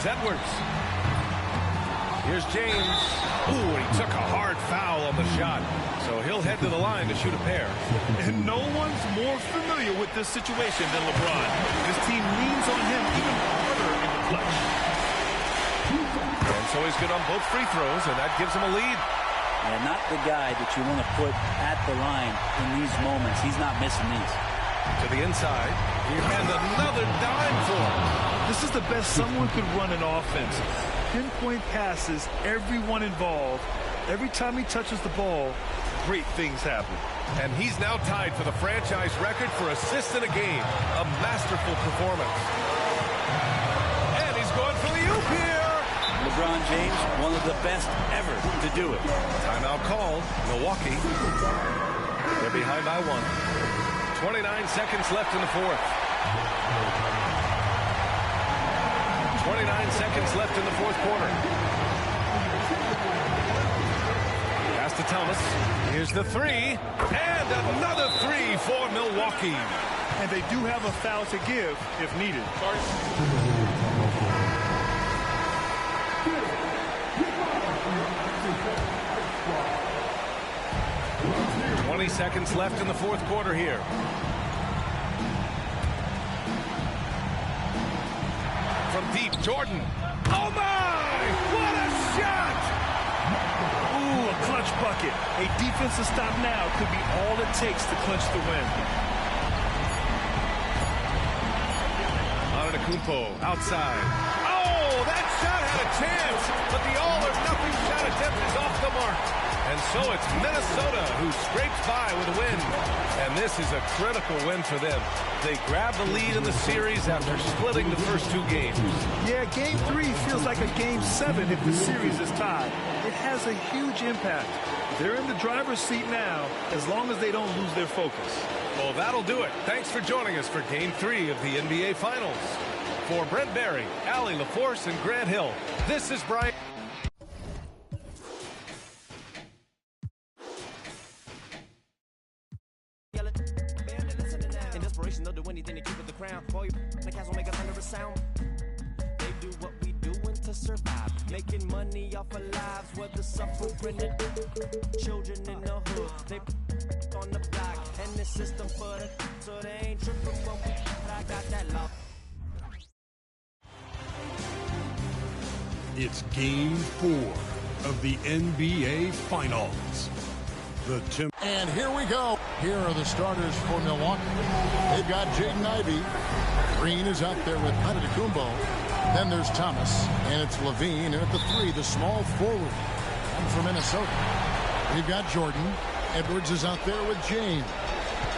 is Edwards. Here's James. Ooh, he took a hard foul on the shot. So he'll head to the line to shoot a pair. And no one's more familiar with this situation than LeBron. This team leans on him even harder in the clutch. And so he's good on both free throws, and that gives him a lead. And not the guy that you want to put at the line in these moments. He's not missing these. To the inside. And another dime for him. This is the best someone could run an offense. Pinpoint passes, everyone involved. Every time he touches the ball, great things happen. And he's now tied for the franchise record for assists in a game. A masterful performance. And he's going for the oop here. LeBron James, one of the best ever to do it. Timeout called. Milwaukee. They're behind by 1. 29 seconds left in the fourth. 29 seconds left in the fourth quarter. Pass to Thomas. Here's the three. And another three for Milwaukee. And they do have a foul to give if needed. 20 seconds left in the fourth quarter here. From deep, Jordan. Oh my! What a shot! Ooh, a clutch bucket. A defensive stop now could be all it takes to clinch the win. Antetokounmpo outside. Oh, that shot had a chance, but the all-or-nothing shot attempt is off the mark. And so it's Minnesota who scrapes by with a win. And this is a critical win for them. They grab the lead in the series after splitting the first 2 games. Yeah, Game 3 feels like a Game 7 if the series is tied. It has a huge impact. They're in the driver's seat now, as long as they don't lose their focus. Well, that'll do it. Thanks for joining us for Game 3 of the NBA Finals. For Brent Barry, Allie LaForce, and Grant Hill, this is Brian. They'll do anything to keep it the crown. Boy, the cats will make us under a sound. They do what we doing to survive. Making money off our lives, whether suffering the children in the hood. They on the block and the system for the so they ain't tripping when I got that love. It's Game 4 of the NBA Finals. And here we go. Here are the starters for Milwaukee. They've got Jaden Ivey. Green is out there with Antetokounmpo. Then there's Thomas, and it's Levine. And at the 3, the small forward. One for Minnesota. We've got Jordan. Edwards is out there with James.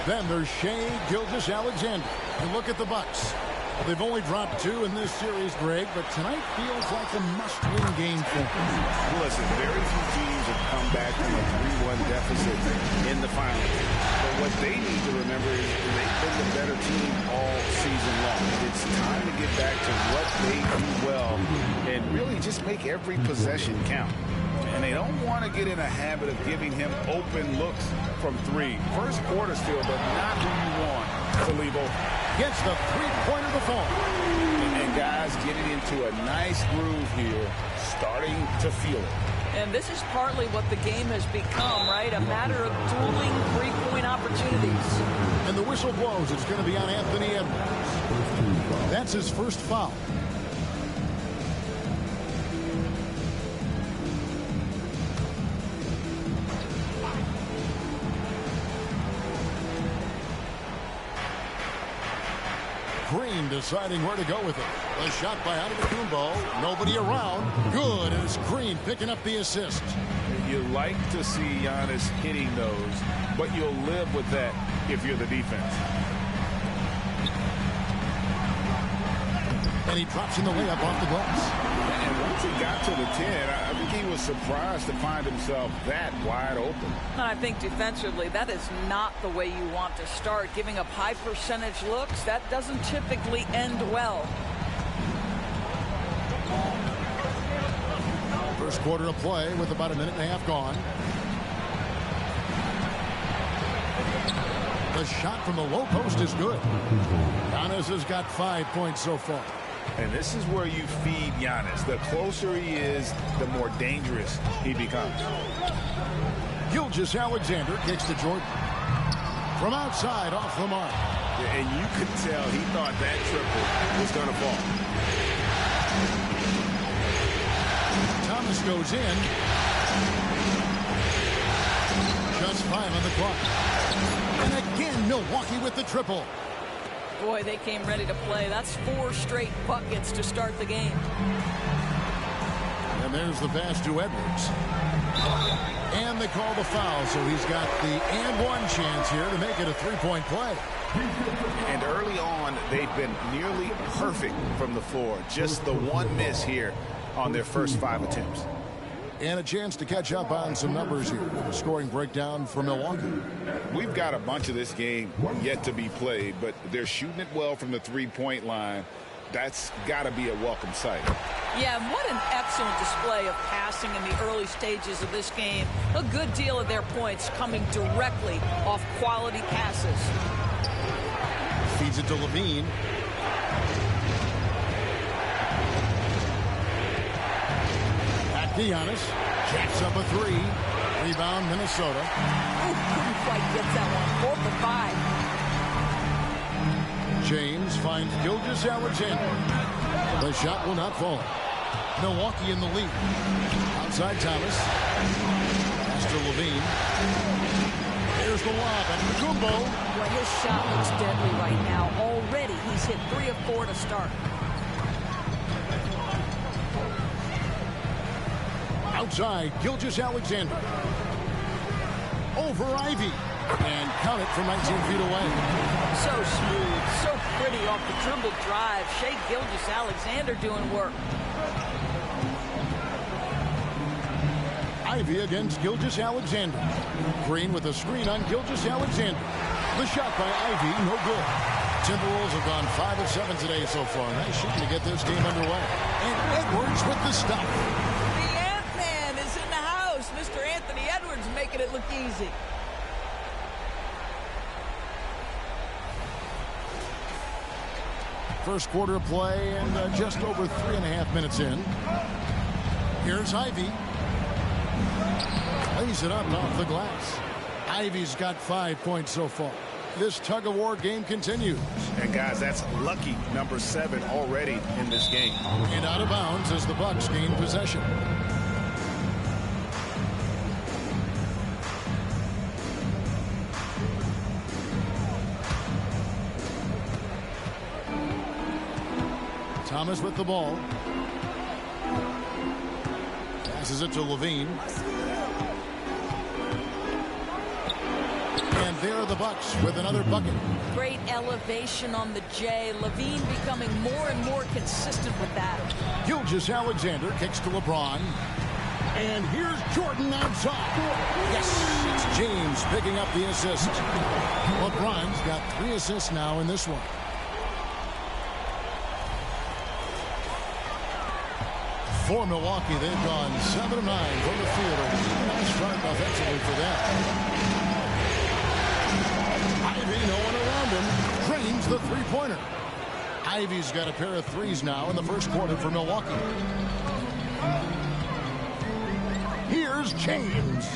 Then there's Shai Gilgeous-Alexander. And look at the Bucks. They've only dropped 2 in this series, Greg, but tonight feels like a must-win game for them. Listen, very few teams have come back from a 3-1 deficit in the finals. But what they need to remember is they've been the better team all season long. It's time to get back to what they do well and really just make every possession count. And they don't want to get in a habit of giving him open looks from 3. First quarter still, but not who you want to leave open. Gets the three-pointer to fall. And guys getting into a nice groove here, starting to feel it. And this is partly what the game has become, right? A matter of dueling three-point opportunities. And the whistle blows. It's going to be on Anthony Edwards. That's his first foul. Green deciding where to go with it. A shot by Antetokounmpo. Nobody around. Good. And it's Green picking up the assist. You like to see Giannis hitting those, but you'll live with that if you're the defense. And he drops in the layup off the glass. And once he got to the 10, I think he was surprised to find himself that wide open. And I think defensively, that is not the way you want to start. Giving up high percentage looks, that doesn't typically end well. First quarter of play with about a minute and a half gone. The shot from the low post is good. Giannis has got 5 points so far. And this is where you feed Giannis. The closer he is, the more dangerous he becomes. Gilgeous-Alexander kicks to Jordan. From outside, off the mark. And you could tell he thought that triple was going to fall. Thomas goes in. Just 5 on the clock. And again, Milwaukee with the triple. Boy, they came ready to play. That's 4 straight buckets to start the game. And there's the pass to Edwards. And they call the foul, so he's got the and one chance here to make it a 3-point play. And early on, they've been nearly perfect from the floor. Just the one miss here on their first 5 attempts. And a chance to catch up on some numbers here. Scoring breakdown for Milwaukee. We've got a bunch of this game yet to be played, but they're shooting it well from the 3-point line. That's got to be a welcome sight. Yeah, what an excellent display of passing in the early stages of this game. A good deal of their points coming directly off quality passes. Feeds it to Levine. Back to Giannis. Jacks up a 3. Rebound, Minnesota. Ooh, couldn't quite get that one. 4 for 5. James finds Gilgeous-Alexander. The shot will not fall. Milwaukee in the lead. Outside Thomas. Pass to Levine. There's the lob and Kumbo. Well, his shot looks deadly right now. Already he's hit 3 of 4 to start. Outside, Gilgeous-Alexander. Over Ivy. And count it from 19 feet away. So smooth, so pretty off the dribble drive. Shai Gilgeous-Alexander doing work. Ivy against Gilgeous-Alexander. Green with a screen on Gilgeous-Alexander. The shot by Ivy, no good. Timberwolves have gone 5 of 7 today so far. Nice shooting to get this game underway. And Edwards with the stop. The Ant-Man is in the house. Mr. Anthony Edwards making it look easy. First quarter of play and just over 3.5 minutes in. Here's Ivy. Lays it up off the glass. Ivy's got 5 points so far. This tug-of-war game continues. And guys, that's lucky number 7 already in this game. And out of bounds as the Bucks gain possession. Thomas with the ball. Passes it to Levine. And there are the Bucks with another bucket. Great elevation on the J. Levine becoming more and more consistent with that. Gilgeous-Alexander kicks to LeBron. And here's Jordan outside. Yes, it's James picking up the assist. LeBron's got 3 assists now in this one. For Milwaukee, they've gone 7 of 9 from the field. A nice start offensively for them. Ivy, no one around him, drains the 3-pointer. Ivy's got a pair of 3s now in the first quarter for Milwaukee. Here's James.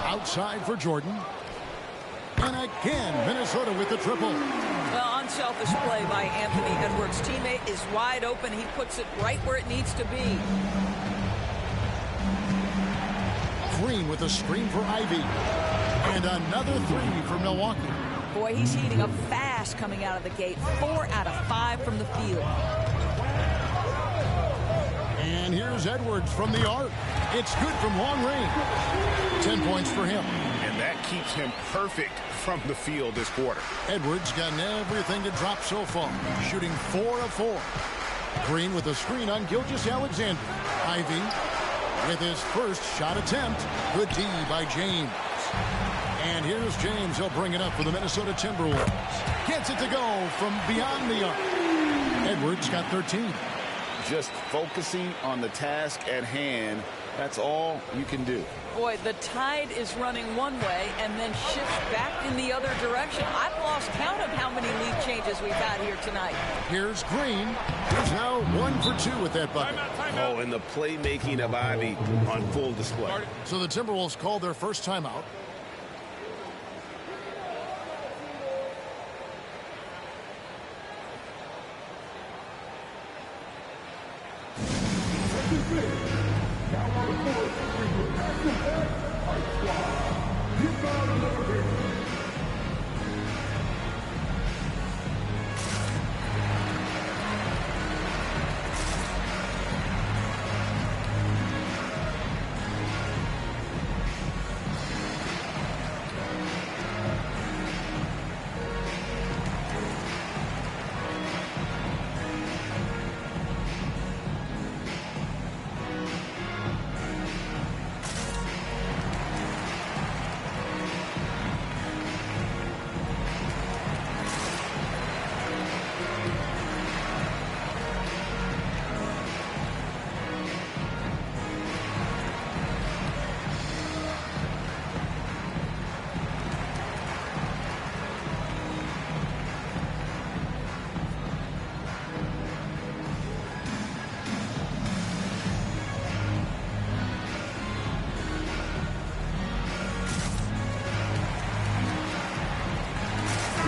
Outside for Jordan. And again, Minnesota with the triple. Well, unselfish play by Anthony Edwards. Teammate is wide open. He puts it right where it needs to be. Green with a screen for Ivy. And another 3 for Milwaukee. Boy, he's heating up fast coming out of the gate. 4 out of 5 from the field. And here's Edwards from the arc. It's good from long range. 10 points for him. And that keeps him perfect from the field this quarter. Edwards gotten everything to drop so far. Shooting 4 of 4. Green with a screen on Gilgeous-Alexander. Ivy with his first shot attempt. Good D by James. And here's James. He'll bring it up for the Minnesota Timberwolves. Gets it to go from beyond the arc. Edwards got 13. Just focusing on the task at hand That's all you can do. Boy, the tide is running one way and then shifts back in the other direction. I've lost count of how many lead changes we've had here tonight. Here's Green. He's now 1 for 2 with that bucket. Oh, and the playmaking of Ivy on full display. So the Timberwolves called their first timeout.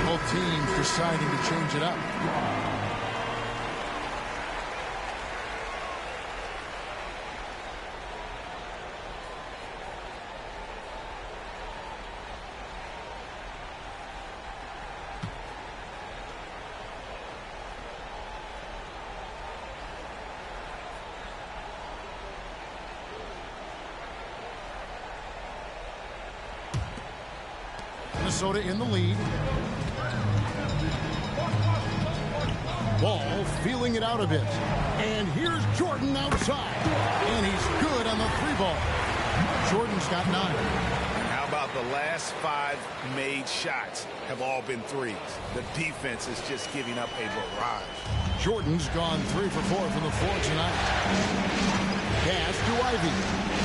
Both teams deciding to change it up. Minnesota in the lead. Ball feeling it out a bit. And here's Jordan outside. And he's good on the 3-ball. Jordan's got 9. How about the last 5 made shots have all been threes? The defense is just giving up a barrage. Jordan's gone 3 for 4 from the floor tonight. Pass to Ivy.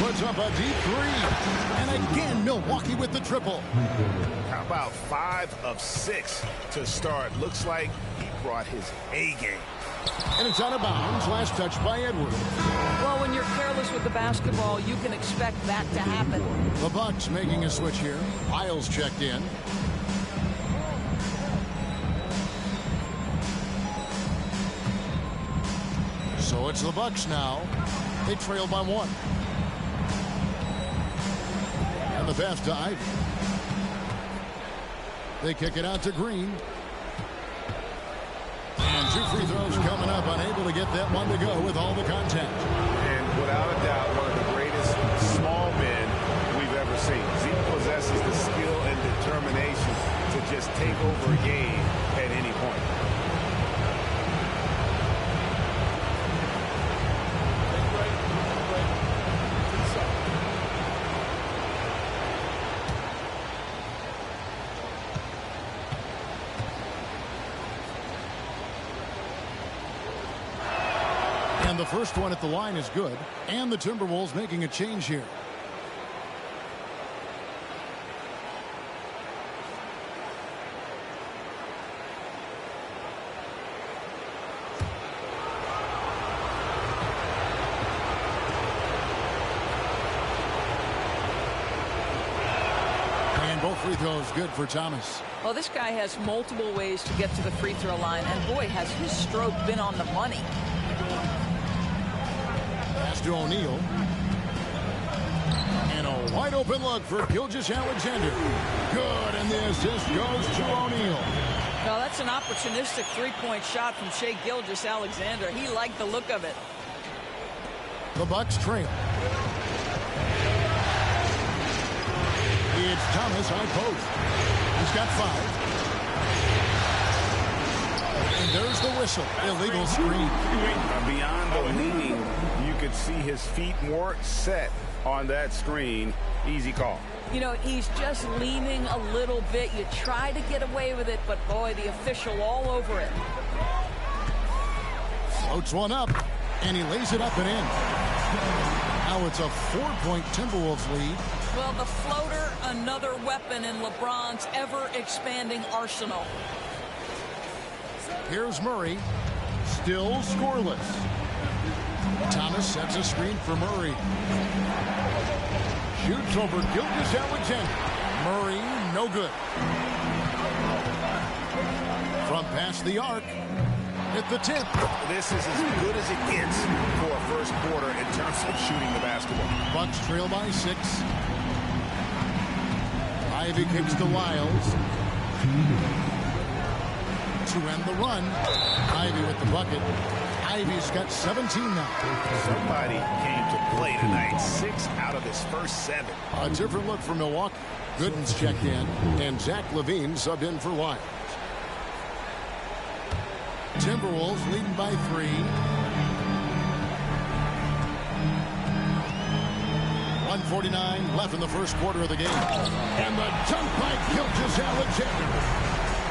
Puts up a deep 3. And again, Milwaukee with the triple. How about 5 of 6 to start? Looks like he brought his A game. And it's out of bounds. Last touch by Edwards. Well, when you're careless with the basketball, you can expect that to happen. The Bucks making a switch here. Miles checked in. So it's the Bucks now. They trail by 1. And the pass to Ivy. They kick it out to Green. And 2 free throws coming up. Unable to get that one to go with all the contact. And without a doubt, one of the greatest small men we've ever seen. He possesses the skill and determination to just take over a game at any point. And the first one at the line is good. And the Timberwolves making a change here. And both free throws good for Thomas. Well, this guy has multiple ways to get to the free throw line. And boy, has his stroke been on the money. To O'Neal. And a wide open look for Gilgeous-Alexander. Good, and the assist goes to O'Neal. Now that's an opportunistic 3-point shot from Shai Gilgeous-Alexander. He liked the look of it. The Bucks trail. It's Thomas high post. He's got 5. And there's the whistle. Illegal screen. Beyond the leaning, you could see his feet more set on that screen. Easy call. You know, he's just leaning a little bit. You try to get away with it, but boy, the official all over it. Floats one up, and he lays it up and in. Now it's a 4-point Timberwolves lead. Well, the floater, another weapon in LeBron's ever-expanding arsenal. Here's Murray. Still scoreless. Thomas sets a screen for Murray. Shoots over Gilgeous-Alexander. Murray, no good. From past the arc. At the tip. This is as good as it gets for a first quarter in terms of shooting the basketball. Bucks trail by 6. Ivy kicks to Lyles. To end the run. Ivy with the bucket. Ivy's got 17 now. Somebody came to play tonight. 6 out of his first 7. A different look for Milwaukee. Gooden's checked in, and Zach LaVine subbed in for Lyles. Timberwolves leading by 3. 1:49 left in the first quarter of the game. And the dunk by Gilgeous-Alexander.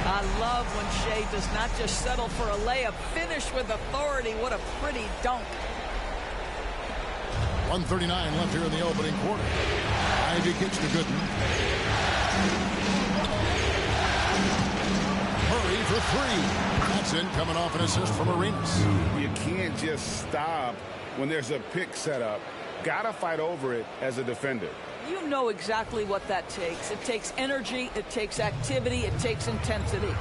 I love when Shea does not just settle for a layup. Finish with authority. What a pretty dunk. 1:39 left here in the opening quarter. Ivy kicks to Gooden. Murray for 3. That's in, coming off an assist from Arenas. You can't just stop when there's a pick set up. Gotta fight over it as a defender. You know exactly what that takes. It takes energy, it takes activity, it takes intensity.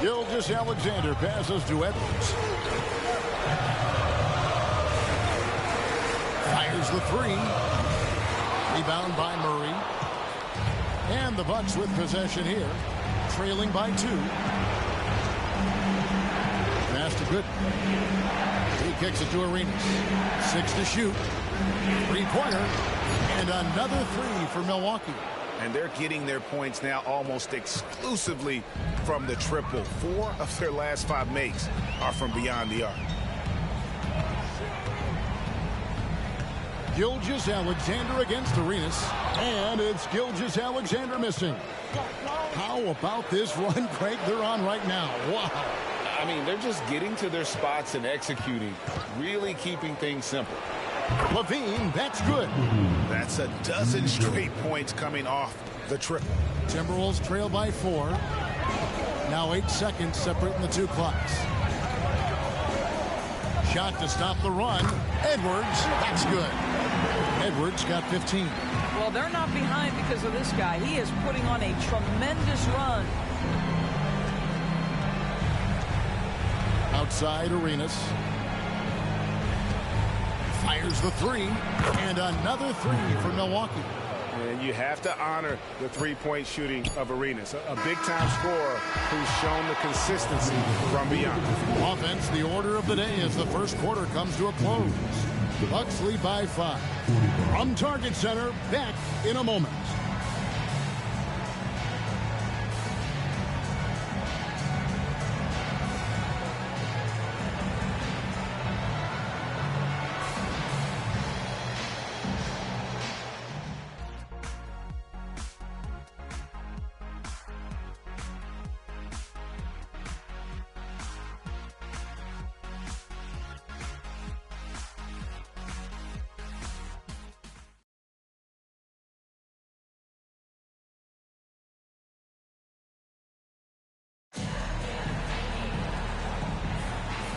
Gilgeous-Alexander passes to Edwards. Fires the 3. Rebound by Murray. And the Bucks with possession here. Trailing by 2. Pass to Gooden. He kicks it to Arenas. 6 to shoot. 3-pointer. And another 3 for Milwaukee. And they're getting their points now almost exclusively from the triple. 4 of their last 5 makes are from beyond the arc. Gilgeous-Alexander against Arenas. And it's Gilgeous-Alexander missing. How about this run, Craig, they're on right now? Wow. I mean, they're just getting to their spots and executing, really keeping things simple. LaVine, that's good. That's a dozen straight points coming off the triple. Timberwolves trail by 4. Now 8 seconds separating the 2 clocks. Shot to stop the run. Edwards, that's good. Edwards got 15. Well, they're not behind because of this guy. He is putting on a tremendous run. Outside Arenas. Fires the 3. And another 3 for Milwaukee. And you have to honor the 3-point shooting of Arenas. A big-time scorer who's shown the consistency from beyond. Offense, the order of the day as the first quarter comes to a close. Bucks lead by 5. From Target Center, back in a moment.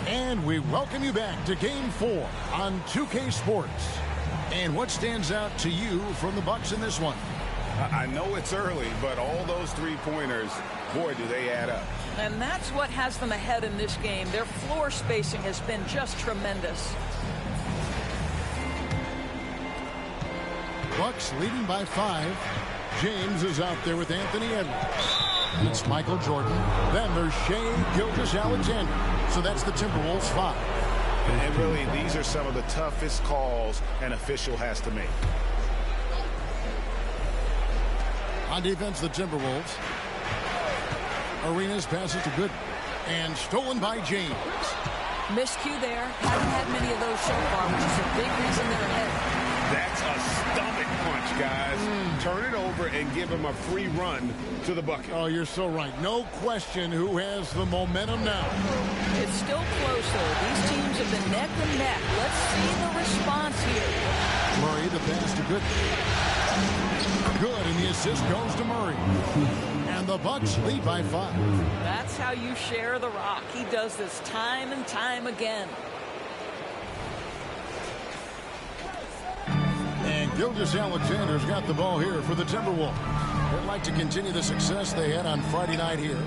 And we welcome you back to Game 4 on 2K Sports. And what stands out to you from the Bucks in this one? I know it's early, but all those 3-pointers, boy, do they add up. And that's what has them ahead in this game. Their floor spacing has been just tremendous. Bucks leading by 5. James is out there with Anthony Edwards. It's Michael Jordan. Then there's Shea Gilgeous-Alexander. So that's the Timberwolves 5. And really, these are some of the toughest calls an official has to make. On defense, the Timberwolves. Arenas passes to Gooden. And stolen by James. Miscue there. Haven't had many of those so far, which is a big reason they're ahead. That's a stomach punch, guys. Turn it over and give him a free run to the bucket. Oh, you're so right. No question who has the momentum now. It's still close, though. These teams have been neck and neck. Let's see the response here. good. Good, and the assist goes to Murray. And the Bucks lead by 5. That's how you share the rock. He does this time and time again. And Gilgeous-Alexander's got the ball here for the Timberwolves. They'd like to continue the success they had on Friday night here.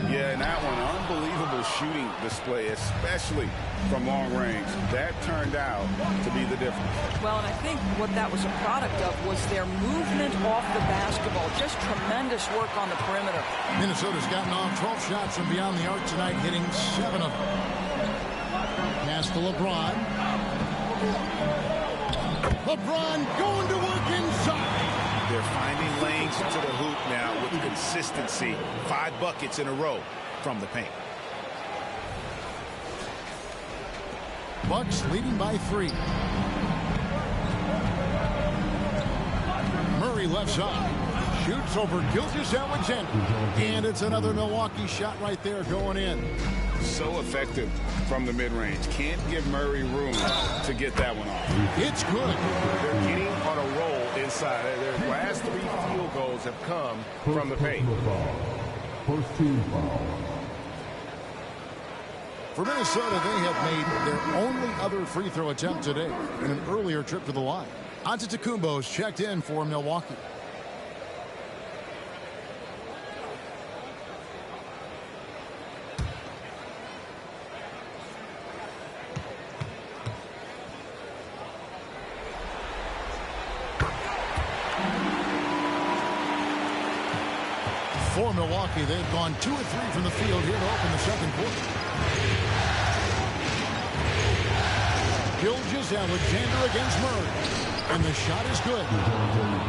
Yeah, and that one, unbelievable shooting display, especially from long range. That turned out to be the difference. Well, and I think what that was a product of was their movement off the basketball. Just tremendous work on the perimeter. Minnesota's gotten off 12 shots from beyond the arc tonight, hitting 7 of them. Pass to LeBron. LeBron going to work inside. They're finding lanes to the hoop now with consistency. 5 buckets in a row from the paint. Bucks leading by 3. Murray left side. Shoots over Gilgeous-Alexander. And it's another Milwaukee shot right there going in. So effective from the mid-range. Can't give Murray room to get that one off. It's good. They're getting on a roll inside. Their last 3 field goals have come from the paint. First team foul. For Minnesota, they have made their only other free throw attempt today in an earlier trip to the line. Antetokounmpo's checked in for Milwaukee. For Milwaukee, they've gone 2 of 3 from the field here to open the second quarter. Gilgeous-Alexander against Murray. And the shot is good.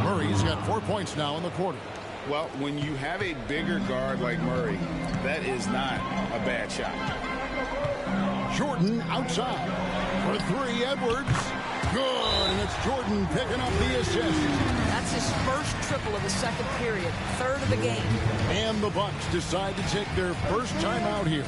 Murray's got 4 points now in the quarter. Well, when you have a bigger guard like Murray, that is not a bad shot. Jordan outside. For 3, Edwards. Good, and it's Jordan picking up the assist. That's his first triple of the second period, 3rd of the game. And the Bucks decide to take their first time out here.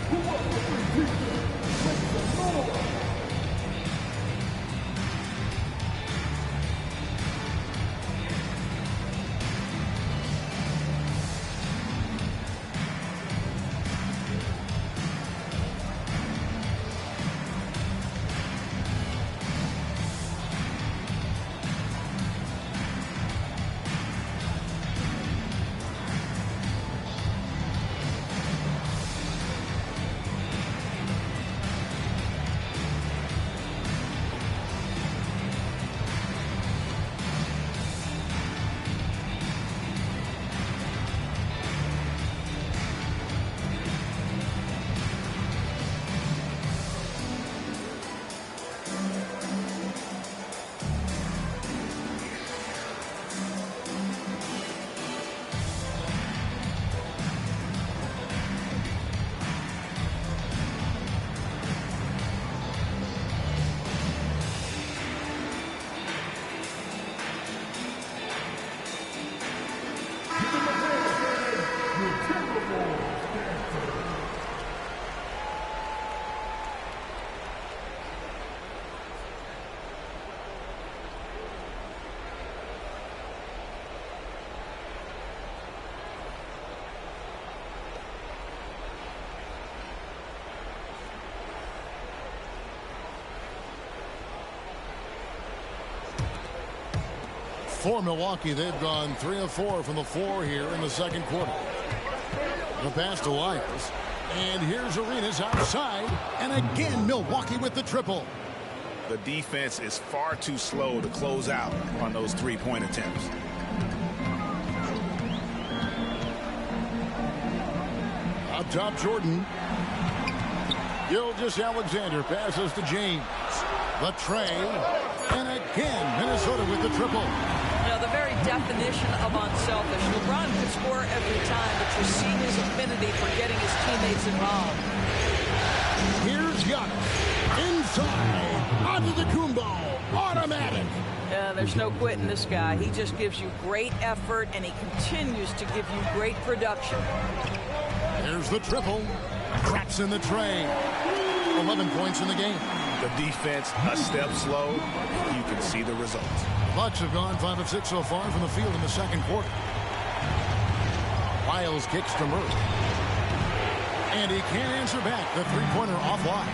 For Milwaukee, they've gone 3 of 4 from the floor here in the second quarter. The pass to Lyles. And here's Arenas outside. And again, Milwaukee with the triple. The defense is far too slow to close out on those 3-point attempts. Up top, Jordan. Gilgeous-Alexander passes to James. The tray. And again, Minnesota with the triple. You know, the very definition of unselfish. LeBron could score every time, but you see his affinity for getting his teammates involved. Here's Giannis. Inside. Antetokounmpo. Automatic. Yeah, there's no quitting this guy. He just gives you great effort, and he continues to give you great production. There's the triple. Traps in the tray. 11 points in the game. The defense a step slow. You can see the results. Bucks have gone 5 of 6 so far from the field in the second quarter. Miles kicks to Murray. And he can't answer back. The three-pointer offline.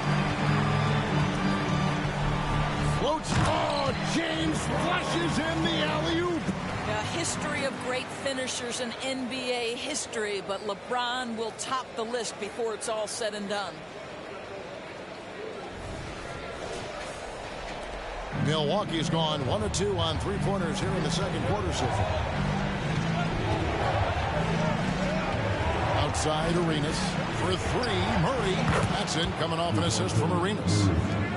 Floats. Oh, James flushes in the alley-oop. A history of great finishers in NBA history, but LeBron will top the list before it's all said and done. Milwaukee's gone 1 of 2 on three-pointers here in the second quarter so far. Outside Arenas for 3. Murray. That's in, coming off an assist from Arenas.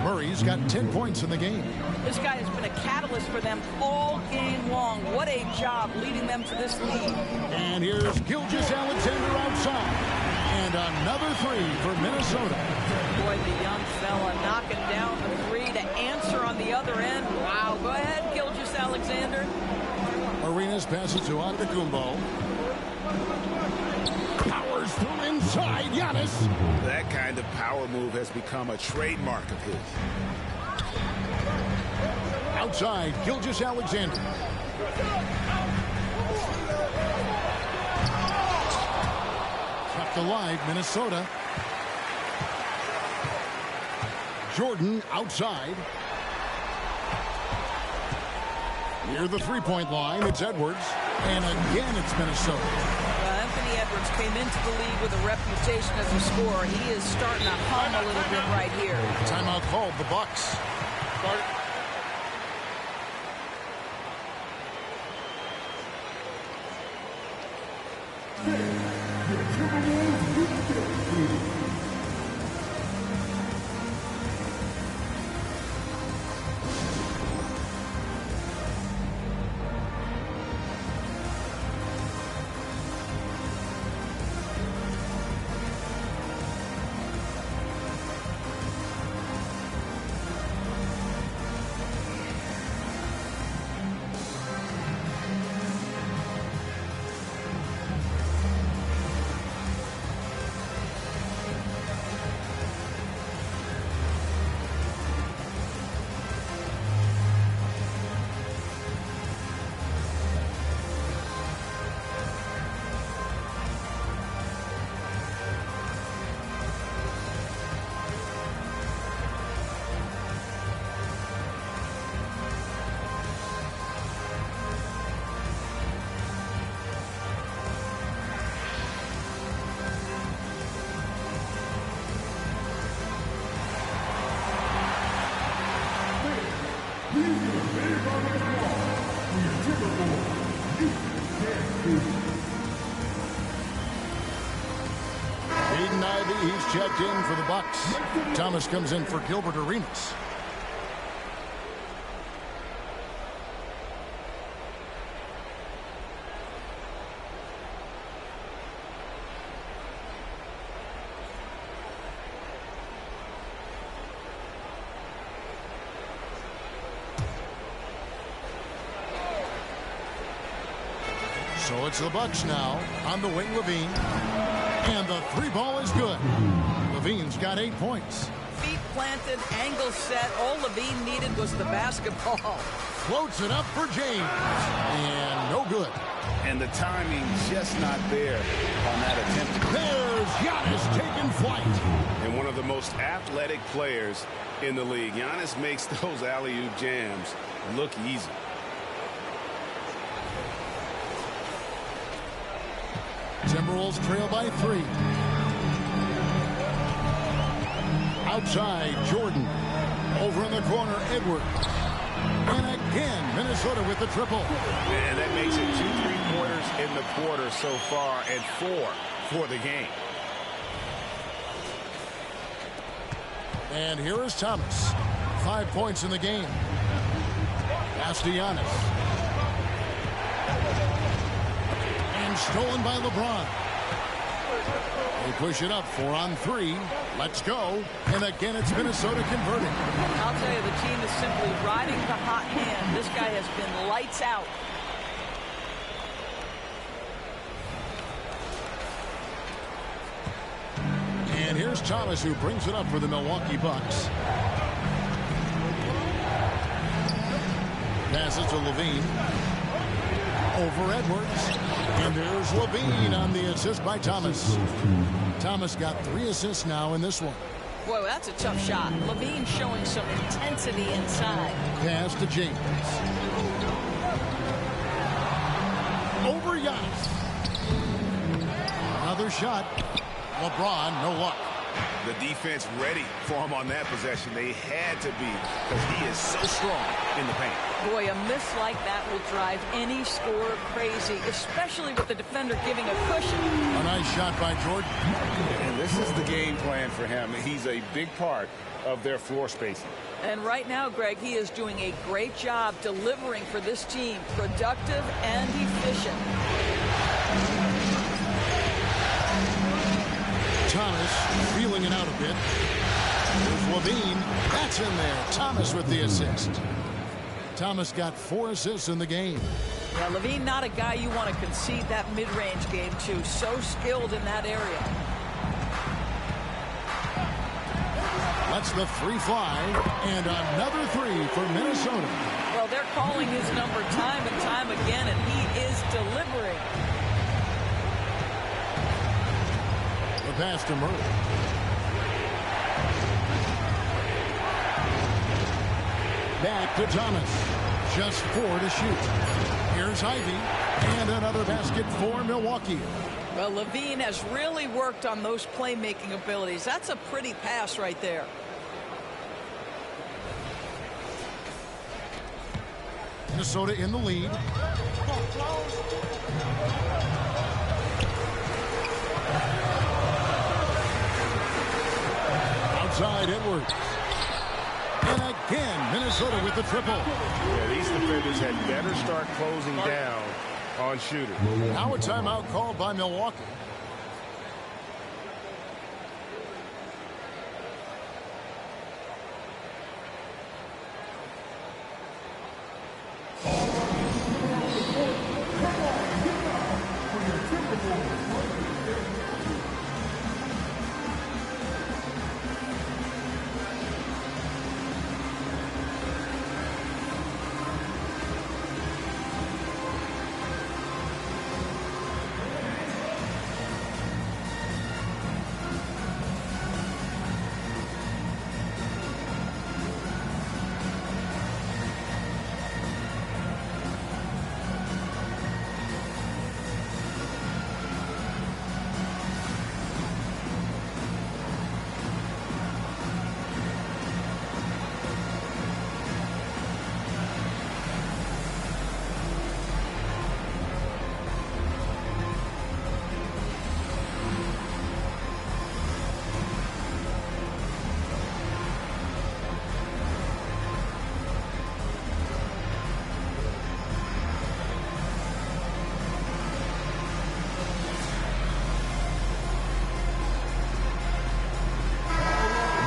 Murray's got 10 points in the game. This guy has been a catalyst for them all game long. What a job leading them to this lead. And here's Gilgeous-Alexander outside. And another 3 for Minnesota. Boy, the young fella knocking down the 3 to answer on the other end. Wow, go ahead, Gilgeous-Alexander. Arenas passes to Antetokounmpo. Powers through inside. Giannis. That kind of power move has become a trademark of his. Outside, Gilgeous-Alexander. Kept alive, Minnesota. Jordan outside. Near the three-point line, it's Edwards. And again, it's Minnesota. Anthony Edwards came into the league with a reputation as a scorer. He is starting to hum a little bit right here. Timeout called, the Bucks. He's checked in for the Bucks. Thomas comes in for Gilbert Arenas. So it's the Bucks now. On the wing, Levine. And the three ball is good. Levine's got 8 points. Feet planted, angle set. All Levine needed was the basketball. Floats it up for James. And no good. And the timing just not there on that attempt. There's Giannis taking flight. And one of the most athletic players in the league. Giannis makes those alley-oop jams look easy. Timberwolves trail by 3. Outside, Jordan. Over in the corner, Edwards. And again, Minnesota with the triple. And that makes it 2 3-pointers in the quarter so far and 4 for the game. And here is Thomas. 5 points in the game. Pass to Giannis. Stolen by LeBron. They push it up 4 on 3. Let's go. And again, it's Minnesota converting. I'll tell you, the team is simply riding the hot hand. This guy has been lights out. And here's Thomas, who brings it up for the Milwaukee Bucks. Passes to Levine. Over Edwards. And there's Levine on the assist by Thomas. Thomas got 3 assists now in this one. Boy, that's a tough shot. Levine showing some intensity inside. Pass to James. Over Giannis. Another shot. LeBron, no luck. The defense ready for him on that possession. They had to be, because he is so strong in the paint. Boy, a miss like that will drive any scorer crazy, especially with the defender giving a cushion. A nice shot by Jordan. And this is the game plan for him. He's a big part of their floor spacing. And right now, Greg, he is doing a great job delivering for this team, productive and efficient. Thomas feeling it out a bit. There's Levine. That's in there. Thomas with the assist. Thomas got 4 assists in the game. Yeah, Levine not a guy you want to concede that mid-range game to. So skilled in that area. Lets the 3 fly. And another 3 for Minnesota. Well, they're calling his number time and time again, and he is delivering. Pass to Murray. Back to Thomas. Just 4 to shoot. Here's Ivy. And another basket for Milwaukee. Well, Levine has really worked on those playmaking abilities. That's a pretty pass right there. Minnesota in the lead. Outside Edwards. And again, Minnesota with the triple. Yeah, these defenders had better start closing down on shooters. Now a timeout called by Milwaukee.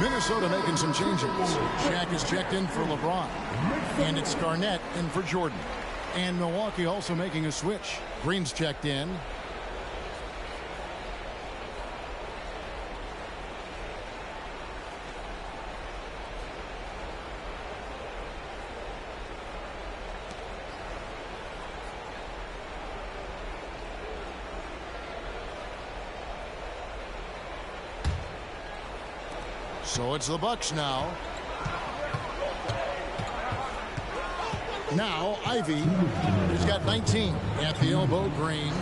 Minnesota making some changes. Shaq is checked in for LeBron. And it's Garnett in for Jordan. And Milwaukee also making a switch. Green's checked in. So it's the Bucks now. Now Ivy, who's got 19 at the elbow. Green.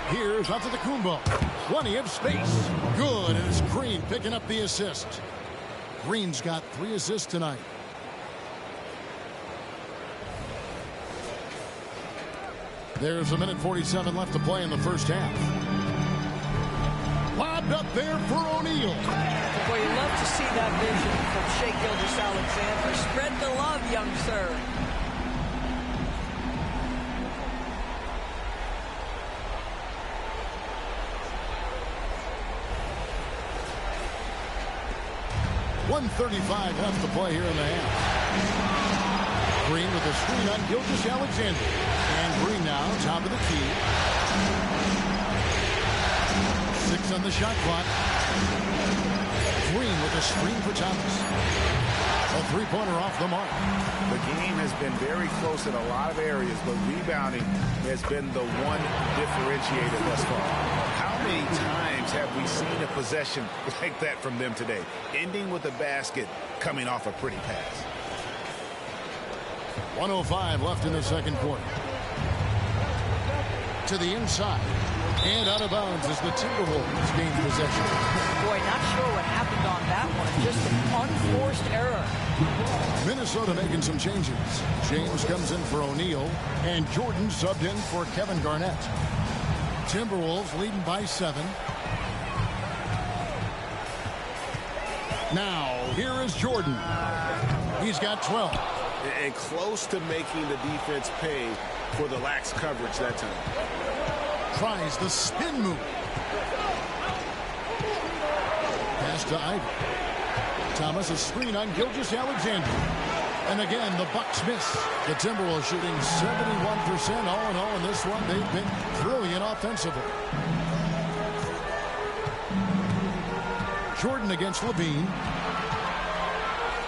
Here's Antetokounmpo. Plenty of space. Good, and it's Green picking up the assist. Green's got 3 assists tonight. There's 1:47 left to play in the first half. Lobbed up there for O'Neal. Boy, you love to see that vision from Shai Gilgeous-Alexander. Spread the love, young sir. .135 left to play here in the half. Green with a screen on Gilgeous-Alexander. And Green now, top of the key. 6 on the shot clock. Green with a screen for Thomas. A three-pointer off the mark. The game has been very close in a lot of areas, but rebounding has been the one differentiator thus far. How many times have we seen a possession like that from them today, ending with a basket coming off a pretty pass? 1:05 left in the second quarter. To the inside. And out of bounds as the Timberwolves gain possession. Boy, not sure what happened on that one. Just an unforced error. Minnesota making some changes. James comes in for O'Neal, and Jordan subbed in for Kevin Garnett. Timberwolves leading by 7. Now, here is Jordan. He's got 12. And close to making the defense pay for the lax coverage that time. Tries the spin move. Pass to Ivy. Thomas, a screen on Gilgeous-Alexander. And again, the Bucks miss. The Timberwolves shooting 71% all in all in this one. They've been brilliant offensively. Jordan against Levine.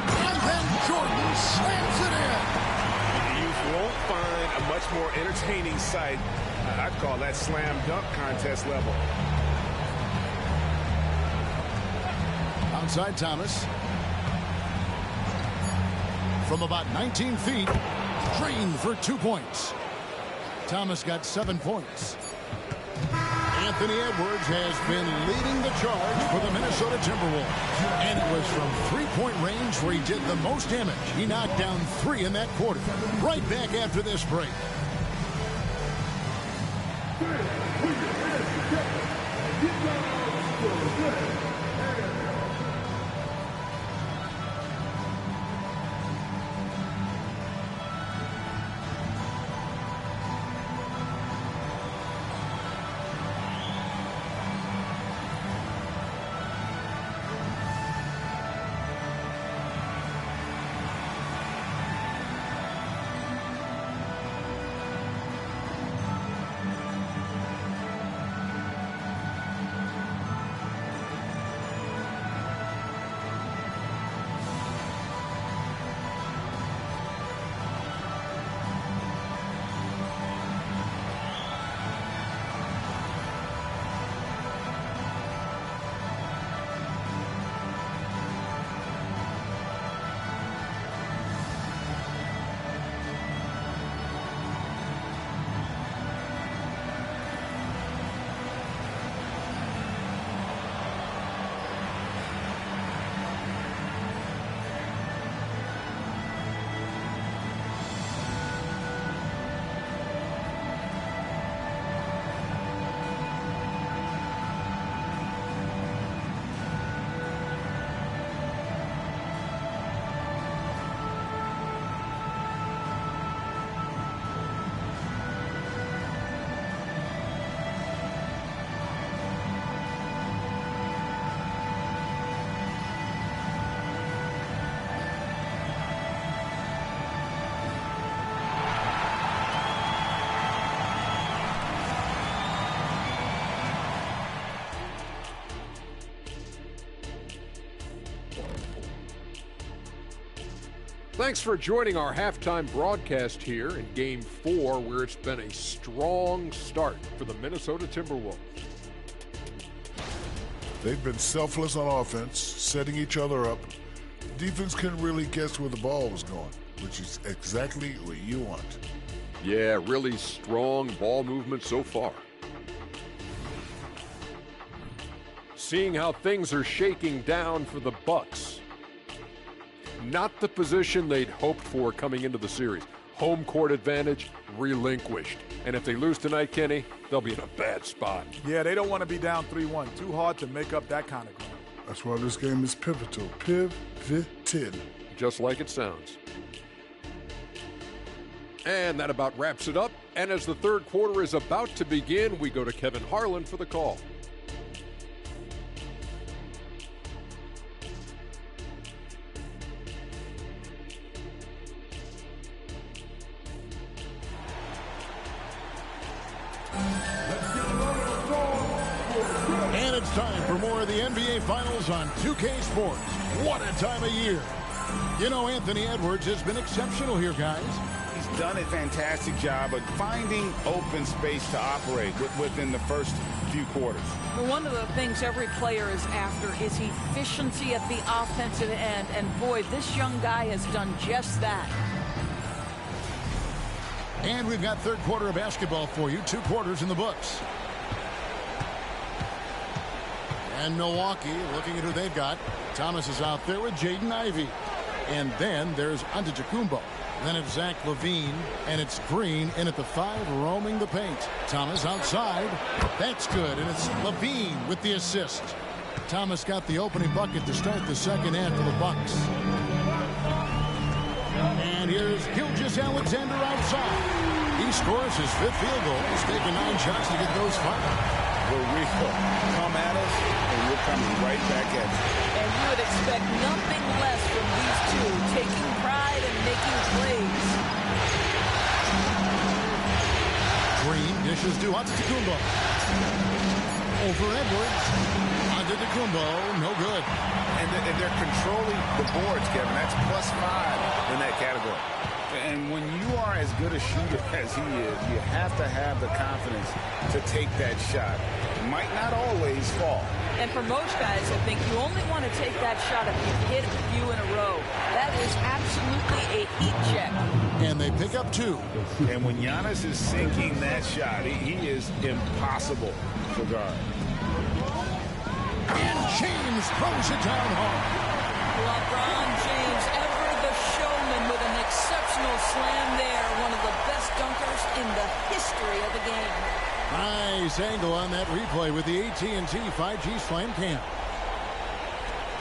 And then Jordan slams it in. You won't find a much more entertaining sight. I'd call that slam dunk contest level. Outside Thomas. From about 19 feet. Green for 2 points. Thomas got 7 points. Anthony Edwards has been leading the charge for the Minnesota Timberwolves. And it was from three-point range where he did the most damage. He knocked down 3 in that quarter. Right back after this break. Thanks for joining our halftime broadcast here in Game 4, where it's been a strong start for the Minnesota Timberwolves. They've been selfless on offense, setting each other up. Defense couldn't really guess where the ball was going, which is exactly what you want. Yeah, really strong ball movement so far. Seeing how things are shaking down for the Bucks. Not the position they'd hoped for coming into the series. Home court advantage relinquished. And if they lose tonight, Kenny, they'll be in a bad spot. Yeah, they don't want to be down 3-1. Too hard to make up that kind of ground. That's why this game is pivotal. Pivoted. Just like it sounds. And that about wraps it up. And as the third quarter is about to begin, we go to Kevin Harlan for the call. And it's time for more of the NBA Finals on 2K Sports. What a time of year. You know, Anthony Edwards has been exceptional here, guys. He's done a fantastic job of finding open space to operate within the first few quarters. Well, one of the things every player is after is efficiency at the offensive end. And boy, this young guy has done just that. And we've got third quarter of basketball for you. 2 quarters in the books. And Milwaukee looking at who they've got. Thomas is out there with Jaden Ivey. And then there's Antetokounmpo. Then it's Zach LaVine, and it's Green in at the 5, roaming the paint. Thomas outside. That's good, and it's LaVine with the assist. Thomas got the opening bucket to start the second half for the Bucks. And here's Gilgeous-Alexander outside. He scores his 5th field goal. He's taken 9 shots to get those 5. Where we come at us, and we're coming right back at you. And you would expect nothing less from these two, taking pride and making plays. Green dishes to Antetokounmpo. Over Edwards. Antetokounmpo, no good. And they're controlling the boards, Kevin. That's +5 in that category. And when you are as good a shooter as he is, you have to have the confidence to take that shot. It might not always fall. And for most guys, I think you only want to take that shot if you hit a few in a row. That is absolutely a heat check. And they pick up 2. And when Giannis is sinking that shot, he is impossible to guard. And James throws it down hard. LeBron James, ever the showman, with an exceptional slam there. One of the best dunkers in the history of the game. Nice angle on that replay with the AT&T 5G Slam Cam.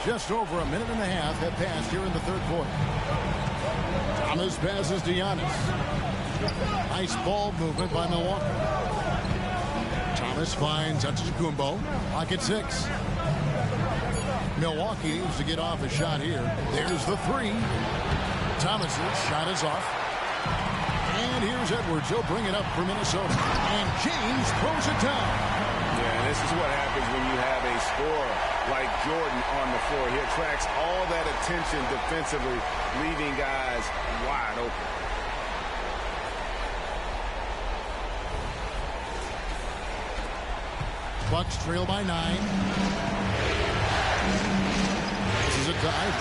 Just over a minute and a half have passed here in the third quarter. Thomas passes to Giannis. Nice ball movement by Milwaukee. Thomas finds Antetokounmpo. Pocket 6. Milwaukee needs to get off a shot here. There's the 3. Thomas's shot is off. And here's Edwards. He'll bring it up for Minnesota. And James throws it down. Yeah, this is what happens when you have a scorer like Jordan on the floor. He attracts all that attention defensively, leaving guys wide open. Bucks trail by 9. This is a tie.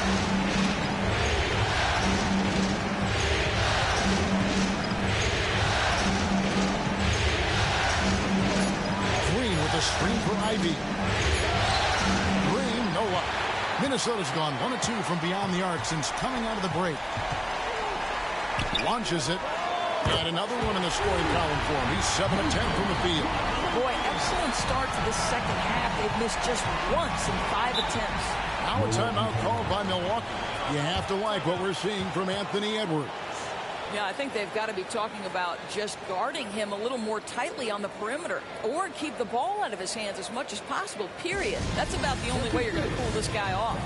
A screen for Ivy. Green, no luck. Minnesota's gone 1 of 2 from beyond the arc since coming out of the break. Launches it. And another one in the scoring column for him. He's 7 of 10 from the field. Boy, excellent start to the second half. They've missed just once in 5 attempts. Now a timeout called by Milwaukee. You have to like what we're seeing from Anthony Edwards. Yeah, I think they've got to be talking about just guarding him a little more tightly on the perimeter or keep the ball out of his hands as much as possible, period. That's about the only way you're going to cool this guy off.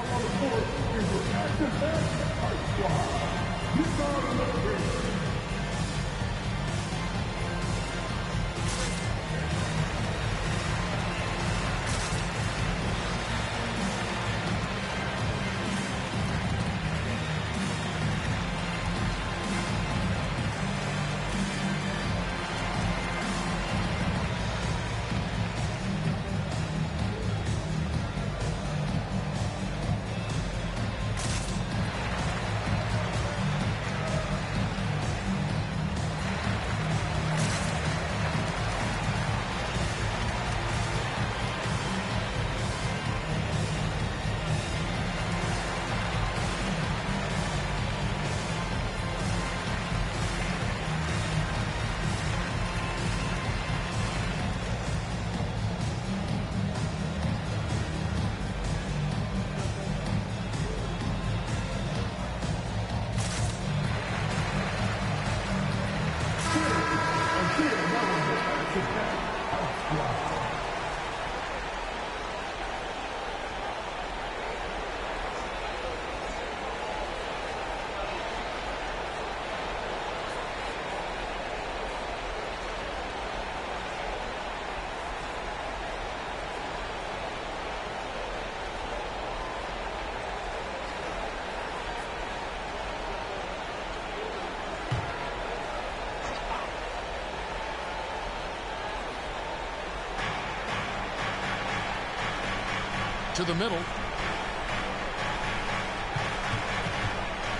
to the middle.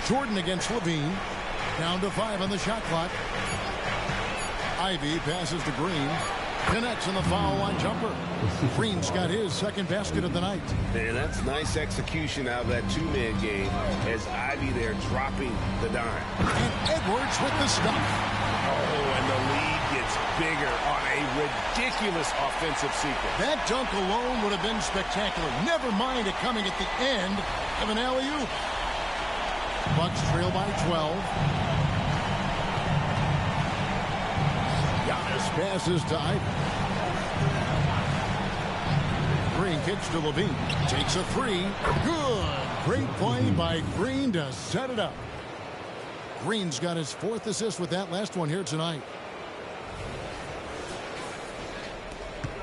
Jordan against Levine. Down to 5 on the shot clock. Ivy passes to Green. Connects on the foul line jumper. Green's got his second basket of the night. And that's nice execution out of that two-man game as Ivy there dropping the dime. And Edwards with the stuff. Oh, and the lead gets bigger on a ridiculous offensive sequence. That dunk alone would have been spectacular. Never mind it coming at the end of an alley-oop. Bucks trail by 12. Giannis passes to Ivy. Green kicks to Levine. Takes a 3. Good. Great play by Green to set it up. Green's got his 4th assist with that last one here tonight.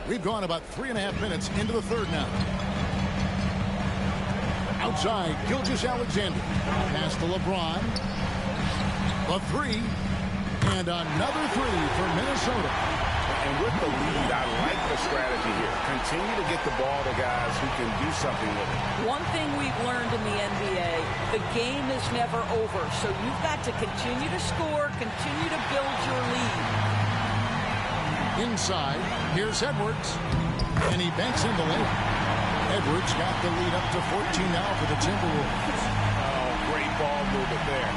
We've gone about 3.5 minutes into the third now. Outside, Gilgeous-Alexander. Pass to LeBron. The 3. And another 3 for Minnesota. And with the lead, I like the strategy here. Continue to get the ball to guys who can do something with it. One thing we've learned in the NBA, the game is never over. So you've got to continue to score, continue to build your lead. Inside, here's Edwards. And he banks in the layup. Edwards got the lead up to 14 now for the Timberwolves. Oh, great ball movement there.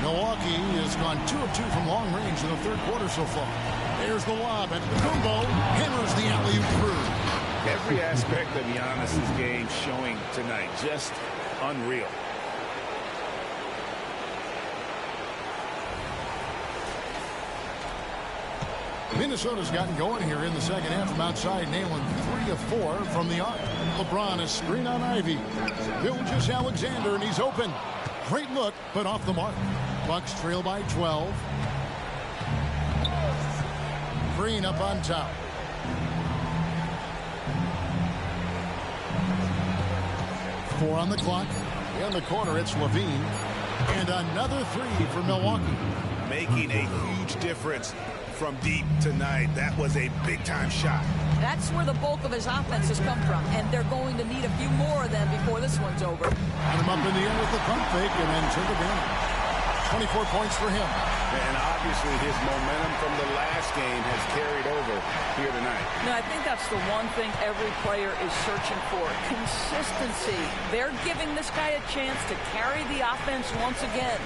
Milwaukee has gone 2 of 2 from long range in the third quarter so far. There's the lob, and Kumbo hammers the alley-oop through. Every aspect of Giannis's game showing tonight, just unreal. Minnesota's gotten going here in the second half from outside, nailing 3 of 4 from the arc. LeBron a screen on Ivy. Gilgeous-Alexander, and he's open. Great look, but off the mark. Bucks trail by 12. Green up on top. Four on the clock. In the corner, it's Levine. And another 3 for Milwaukee. Making a huge difference from deep tonight. That was a big-time shot. That's where the bulk of his offense has come from, and they're going to need a few more of them before this one's over. Got him up in the end with the pump fake and then took advantage. 24 points for him. And obviously his momentum from the last game has carried over here tonight. No, I think that's the one thing every player is searching for. Consistency. They're giving this guy a chance to carry the offense once again.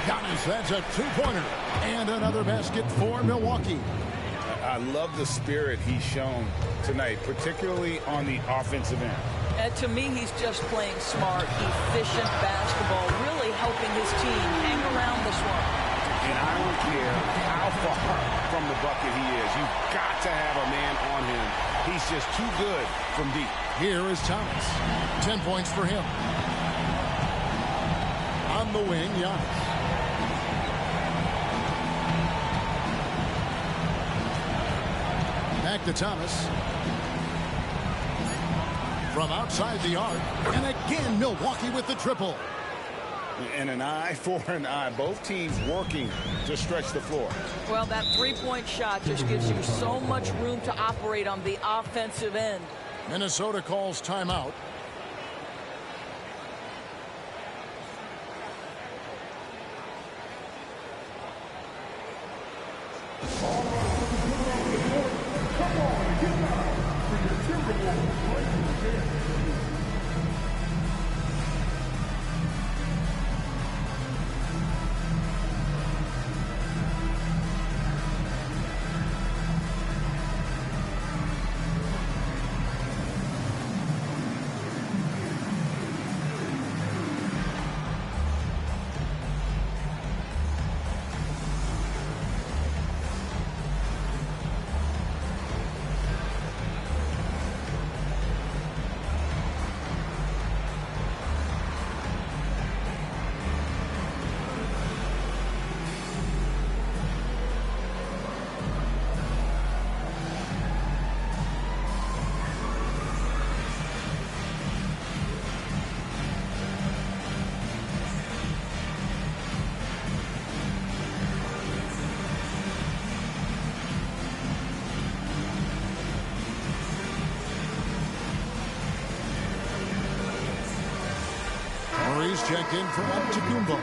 Giannis, that's a 2-pointer. And another basket for Milwaukee. I love the spirit he's shown tonight, particularly on the offensive end. To me, he's just playing smart, efficient basketball, really helping his team hang around this one. And I don't care how far from the bucket he is. You've got to have a man on him. He's just too good from deep. Here is Thomas. 10 points for him. On the wing, Giannis. Back to Thomas. From outside the arc. And again, Milwaukee with the triple. And an eye for an eye. Both teams working to stretch the floor. Well, that three-point shot just gives you so much room to operate on the offensive end. Minnesota calls timeout. Murray's checked in for Antetokounmpo.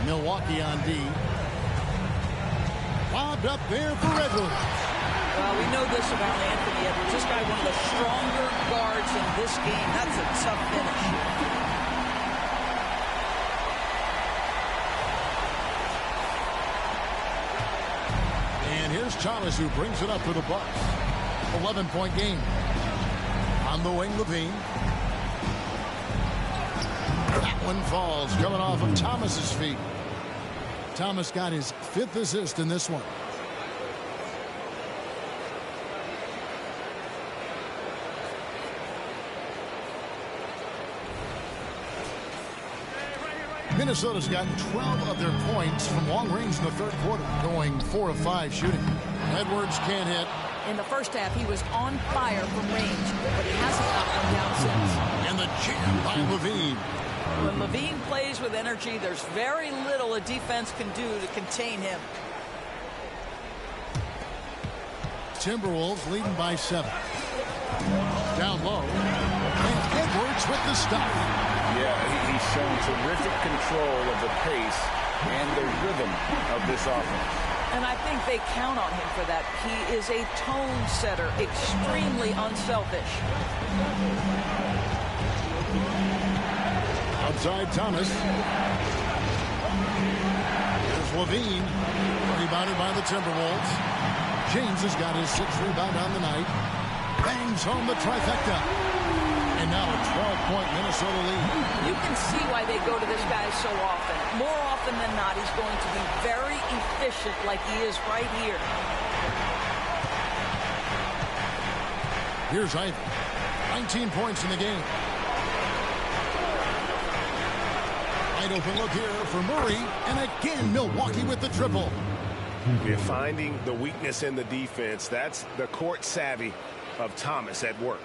Milwaukee on D. Bobbed up there for Edwards. Well, we know this about Anthony Edwards. This guy, one of the stronger guards in this game. That's a tough finish. And here's Thomas, who brings it up for the Bucks. 11-point game. On the wing, LaVine. That one falls, coming off of Thomas's feet. Thomas got his 5th assist in this one. Minnesota's gotten 12 of their points from long range in the third quarter, going 4 of 5 shooting. Edwards can't hit. In the first half, he was on fire from range, but he hasn't got one down since. And the jam by LaVine. When LaVine plays with energy, there's very little a defense can do to contain him. Timberwolves leading by 7. Down low. And Edwards with the stop. Yeah, he's shown terrific control of the pace and the rhythm of this offense. And I think they count on him for that. He is a tone setter, extremely unselfish. Outside Thomas. There's LaVine. Rebounded by the Timberwolves. James has got his 6th rebound on the night. Bangs home the trifecta. And now a 12-point Minnesota lead. You can see why they go to this guy so often. More often than not, he's going to be very efficient like he is right here. Here's Ivy. 19 points in the game. Wide open look here for Murray. And again, Milwaukee with the triple. You're finding the weakness in the defense. That's the court savvy of Thomas at work.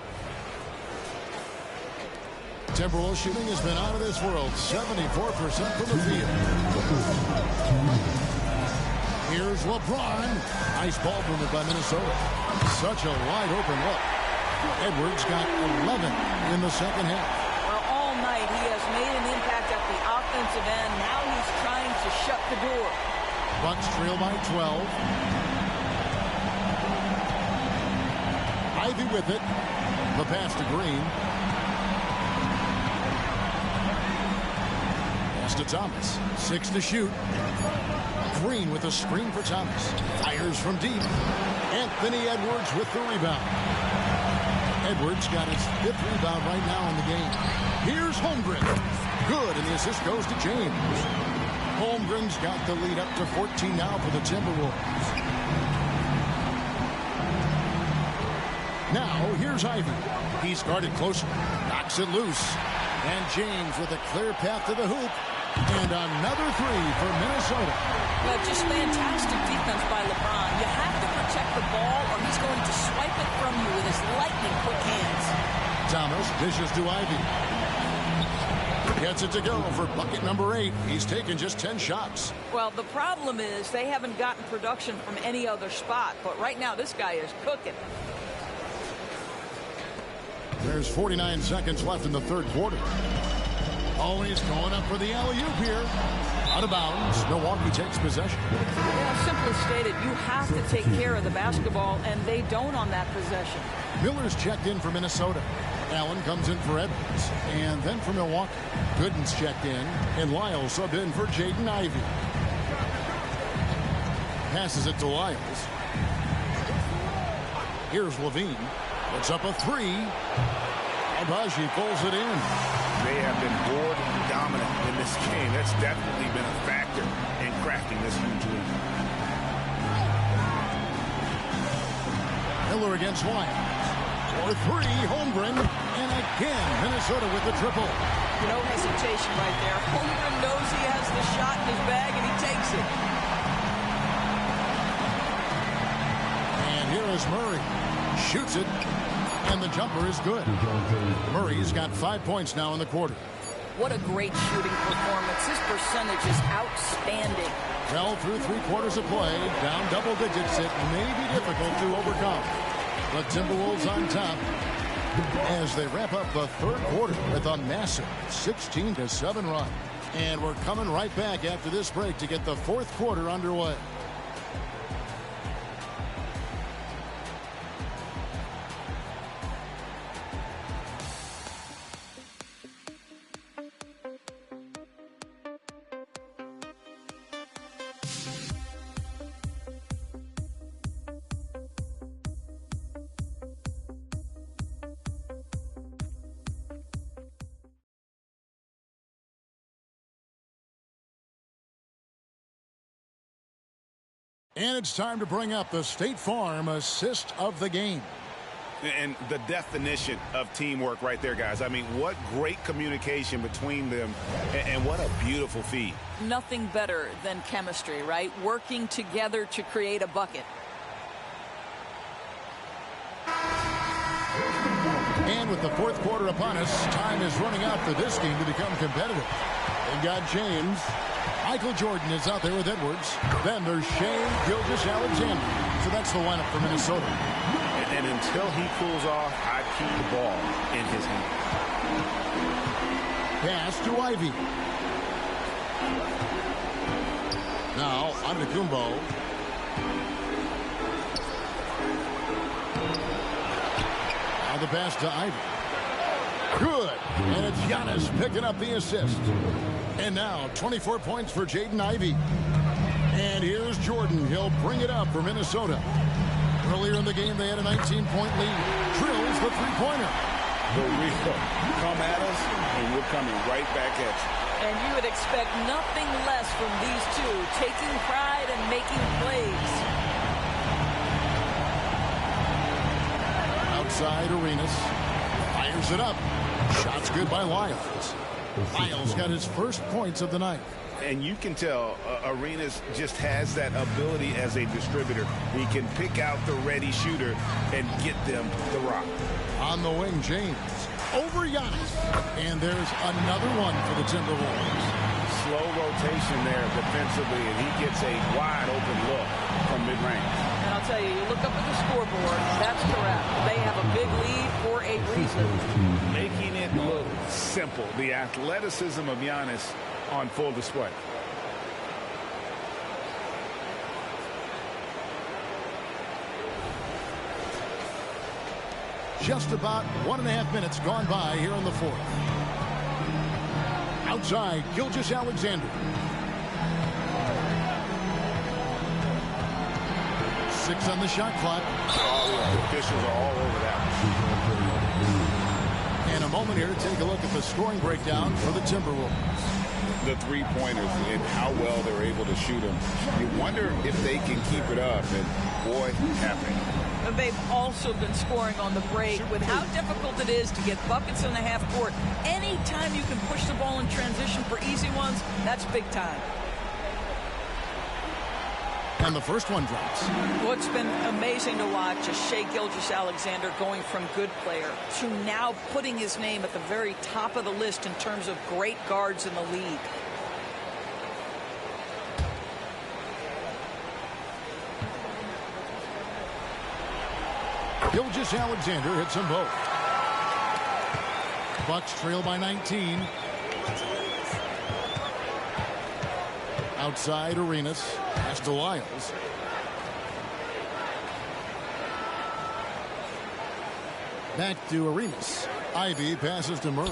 Timberwolves shooting has been out of this world. 74% from the field. Here's LeBron. Nice ball movement by Minnesota. Such a wide open look. Edwards got 11 in the second half. Well, all night he has made an impact at the offensive end. Now he's trying to shut the door. Bucks trail by 12. Ivy with it. The pass to Green. Pass to Thomas. 6 to shoot. Green with a screen for Thomas. Fires from deep. Anthony Edwards with the rebound. Edwards got his 5th rebound right now in the game. Here's Holmgren. Good, and the assist goes to James. Holmgren's got the lead up to 14 now for the Timberwolves. Now, here's Ivy. He's guarded closer. Knocks it loose. And James with a clear path to the hoop. And another 3 for Minnesota. Well, just fantastic defense by LeBron. You have to protect the ball or he's going to swipe it from you with his lightning quick hands. Thomas dishes to Ivy. Gets it to go for bucket number 8. He's taken just 10 shots. Well, the problem is they haven't gotten production from any other spot. But right now, this guy is cooking. There's 49 seconds left in the third quarter. Always going up for the alley-oop here. Out of bounds. Milwaukee takes possession. Yeah, simply stated, you have to take care of the basketball, and they don't on that possession. Miller's checked in for Minnesota. Allen comes in for Edwards. And then for Milwaukee. Gooden's checked in. And Lyles subbed in for Jaden Ivey. Passes it to Lyles. Here's LaVine. Puts up a 3. Abaji pulls it in. They have been board dominant in this game. That's definitely been a factor in crafting this huge lead. Miller against Lyles. For 3, Holmgren. And again, Minnesota with the triple. No hesitation right there. Holmgren knows he has the shot in his bag, and he takes it. And here is Murray. Shoots it. And the jumper is good. Murray's got 5 points now in the quarter. What a great shooting performance. His percentage is outstanding. Well, through 3 quarters of play, down double digits, it may be difficult to overcome. The Timberwolves on top as they wrap up the third quarter with a massive 16-7 run. And we're coming right back after this break to get the fourth quarter underway. And it's time to bring up the State Farm assist of the game. And the definition of teamwork right there, guys. I mean, what great communication between them, and what a beautiful feed. Nothing better than chemistry, right? Working together to create a bucket. And with the fourth quarter upon us, time is running out for this game to become competitive. They've got James. Michael Jordan is out there with Edwards. Then there's Shea Gilgeous-Alexander. So that's the lineup for Minnesota. And until he cools off, I keep the ball in his hand. Pass to Ivy. Now, Antetokounmpo. Now the pass to Ivy. Good. And it's Giannis picking up the assist. And now 24 points for Jaden Ivey. And here's Jordan. He'll bring it up for Minnesota. Earlier in the game, they had a 19-point lead. Drills the three-pointer. The real come at us, and we're coming right back at you. And you would expect nothing less from these two, taking pride and making plays. Outside, Arenas fires it up. Shot's good by Lyles. Lyles got his first points of the night. And you can tell Arenas just has that ability as a distributor. He can pick out the ready shooter and get them the rock. On the wing, James. Over Giannis. And there's another one for the Timberwolves. Slow rotation there defensively, and he gets a wide open look from mid-range. And I'll tell you, you look up at the scoreboard, that's correct. They have a big lead for a reason. Making it look simple. The athleticism of Giannis on full display. Just about 1.5 minutes gone by here in the fourth. Outside, Gilgeous-Alexander. 6 on the shot clock. Oh, yeah. The officials are all over that one. And a moment here to take a look at the scoring breakdown for the Timberwolves. The three-pointers and how well they're able to shoot them. You wonder if they can keep it up, and boy, happening. And they've also been scoring on the break with how difficult it is to get buckets in the half court. Anytime you can push the ball in transition for easy ones, that's big time. And the first one drops. What's been amazing to watch is Shea Gilgeous-Alexander going from good player to now putting his name at the very top of the list in terms of great guards in the league. Gilgeous-Alexander hits them both. Bucks trail by 19. Outside, Arenas. Pass to Lyles. Back to Arenas. Ivy passes to Murray.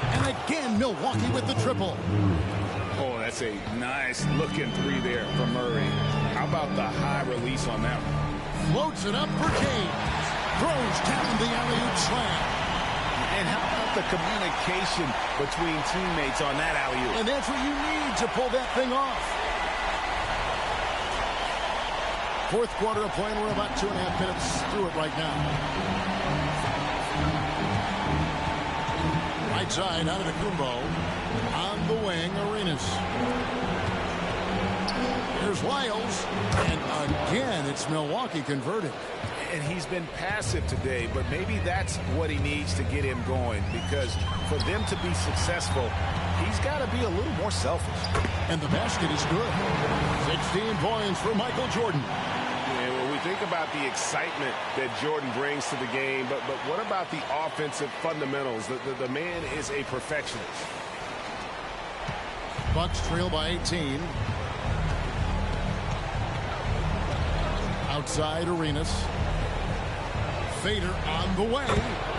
And again, Milwaukee with the triple. Oh, that's a nice looking three there from Murray. How about the high release on that one? Floats it up for James. Throws down the alley-oop slam. And how about the communication between teammates on that alley-oop? And that's what you need to pull that thing off. Fourth quarter of play, and we're about 2.5 minutes through it right now. Right side, Antetokounmpo. On the wing, Arenas. Here's Lyles. And again, it's Milwaukee converted. And he's been passive today, but maybe that's what he needs to get him going, because for them to be successful, he's got to be a little more selfish. And the basket is good. 16 points for Michael Jordan. Yeah, when we think about the excitement that Jordan brings to the game, but what about the offensive fundamentals? The man is a perfectionist. Bucks trail by 18. Outside Arenas. Fader on the way.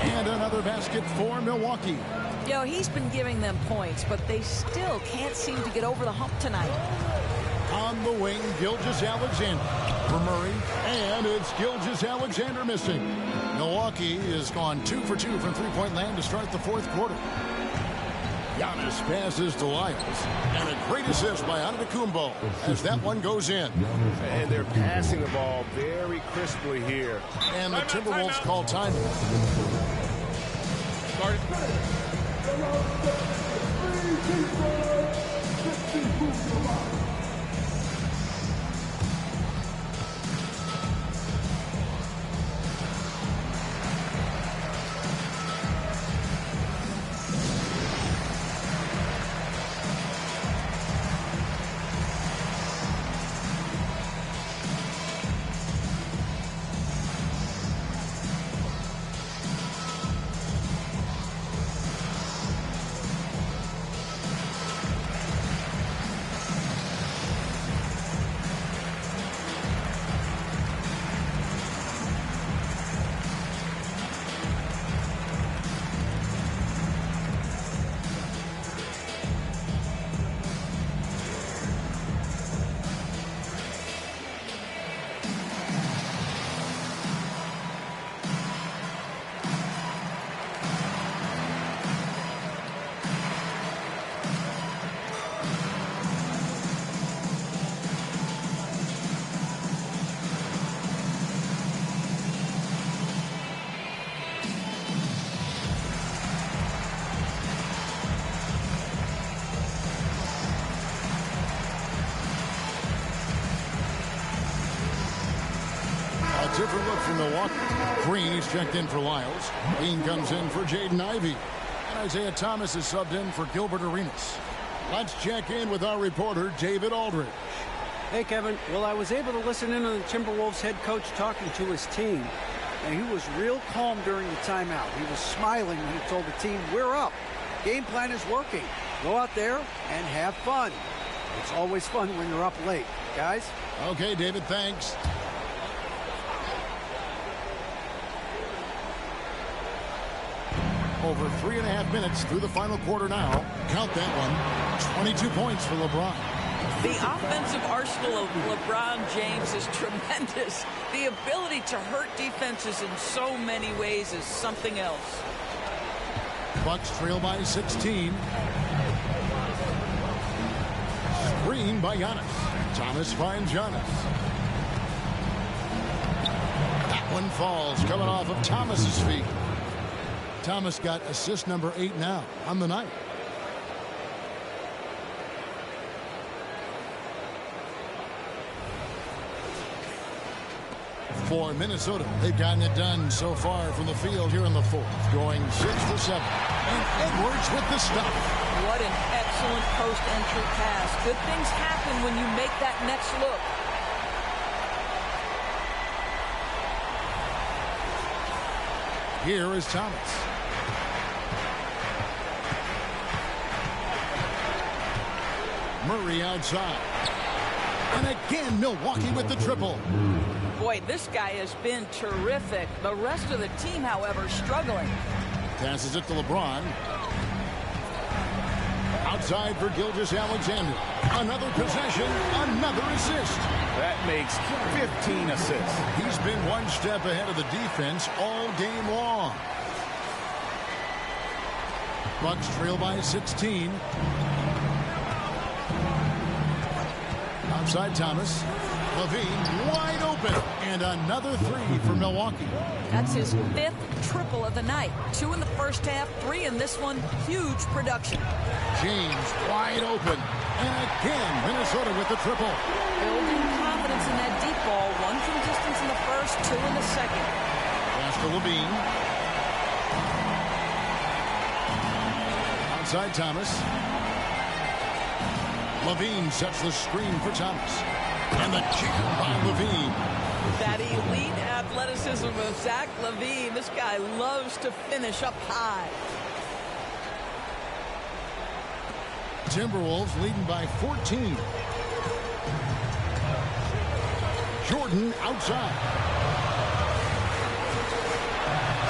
And another basket for Milwaukee. You know, he's been giving them points, but they still can't seem to get over the hump tonight. On the wing, Gilgeous-Alexander for Murray. And it's Gilgeous-Alexander missing. Milwaukee has gone 2 for 2 from three-point land to start the fourth quarter. Giannis passes to Lyles. And a great assist by Antetokounmpo as that one goes in. And they're passing the ball very crisply here. And the Timberwolves call time. Different look from Milwaukee. Green is checked in for Lyles. Green comes in for Jaden Ivey. And Isaiah Thomas is subbed in for Gilbert Arenas. Let's check in with our reporter, David Aldridge. Hey, Kevin. Well, I was able to listen in on the Timberwolves head coach talking to his team. And he was real calm during the timeout. He was smiling when he told the team, we're up. Game plan is working. Go out there and have fun. It's always fun when you're up late. Guys? Okay, David, thanks. Over 3.5 minutes through the final quarter now. Count that one. 22 points for LeBron. The offensive arsenal of LeBron James is tremendous. The ability to hurt defenses in so many ways is something else. Bucks trail by 16. Screen by Giannis. Thomas finds Giannis. That one falls, coming off of Thomas's feet. Thomas got assist number 8 now on the night. For Minnesota, they've gotten it done so far from the field here in the fourth, going 6 for 7. And Edwards with the stop. What an excellent post-entry pass. Good things happen when you make that next look. Here is Thomas. Murray outside. And again, Milwaukee with the triple. Boy, this guy has been terrific. The rest of the team, however, struggling. Passes it to LeBron. Outside for Gilgeous-Alexander. Another possession, another assist. That makes 15 assists. He's been one step ahead of the defense all game long. Bucks trail by 16. Outside Thomas. LaVine wide open. And another three for Milwaukee. That's his 5th triple of the night. 2 in the first half, 3 in this one. Huge production. James wide open. And again, Minnesota with the triple. Building confidence in that deep ball. 1 from distance in the first, 2 in the second. Pass to LaVine. Outside Thomas. LaVine sets the screen for Thomas. And the jam by LaVine. That elite athleticism of Zach LaVine. This guy loves to finish up high. Timberwolves leading by 14. Jordan outside.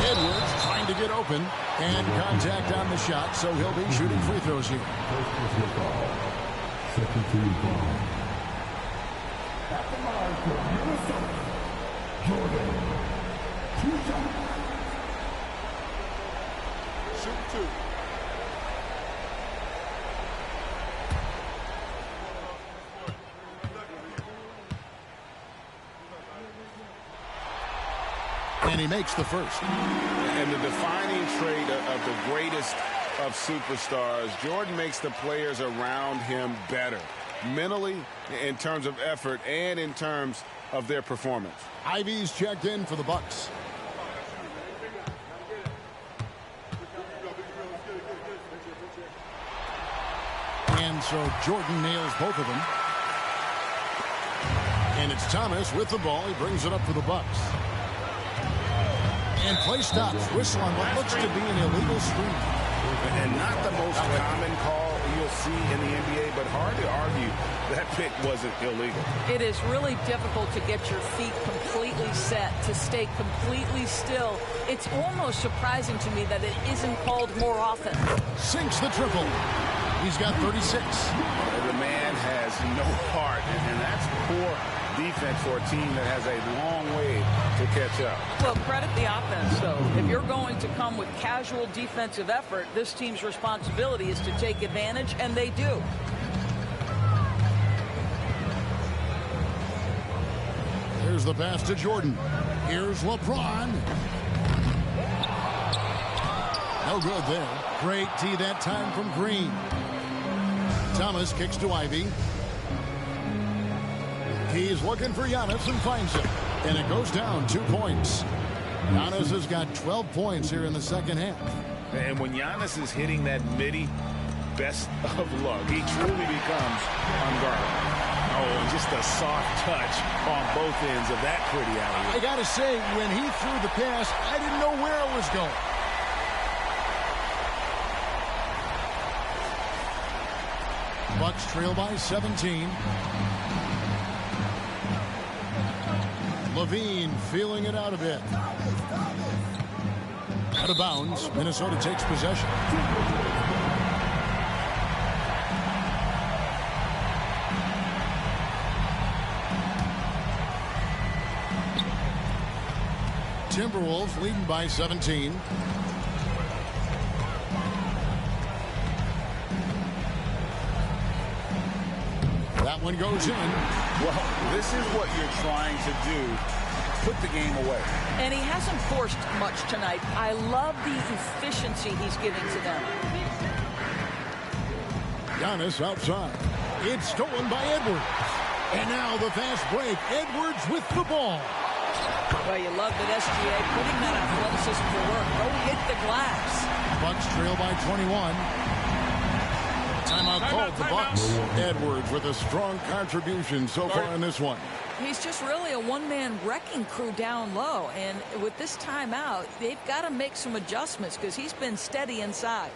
Edwards trying to get open. And contact on the shot, so he'll be shooting free throws here. Second team foul. Jordan. 2 shots. Shoot 2. And he makes the first. And the defining trait of the greatest of superstars, Jordan makes the players around him better. Mentally, in terms of effort, and in terms of their performance. Ivy's checked in for the Bucks. And so Jordan nails both of them. And it's Thomas with the ball. He brings it up for the Bucks. And play stops. Whistle on what looks to be an illegal screen. And not the most common call you'll see in the NBA, but hard to argue that pick wasn't illegal. It is really difficult to get your feet completely set, to stay completely still. It's almost surprising to me that it isn't called more often. Sinks the triple. He's got 36. The man has no heart, and that's poor defense for a team that has a long way to catch up. Well, credit the offense, though. If you're going to come with casual defensive effort, this team's responsibility is to take advantage, and they do. Here's the pass to Jordan. Here's LeBron. No good there. Great D that time from Green. Thomas kicks to Ivy. He's looking for Giannis and finds him. And it goes down 2 points. Giannis has got 12 points here in the second half. And when Giannis is hitting that midi, best of luck. He truly becomes unguardable. Oh, and just a soft touch on both ends of that pretty alley. I got to say, when he threw the pass, I didn't know where it was going. Bucks trail by 17. LaVine feeling it out a bit. Out of bounds. Minnesota takes possession. Timberwolves leading by 17. That one goes in. Well, this is what you're trying to do. Put the game away. And he hasn't forced much tonight. I love the efficiency he's giving to them. Giannis outside. It's stolen by Edwards. And now the fast break. Edwards with the ball. Well, you love that SGA putting that athleticism to work. Go hit the glass. Bucks trail by 21. Timeout called the Bucks. Edwards with a strong contribution so far in this one. He's just really a one-man wrecking crew down low. And with this timeout, they've got to make some adjustments because he's been steady inside.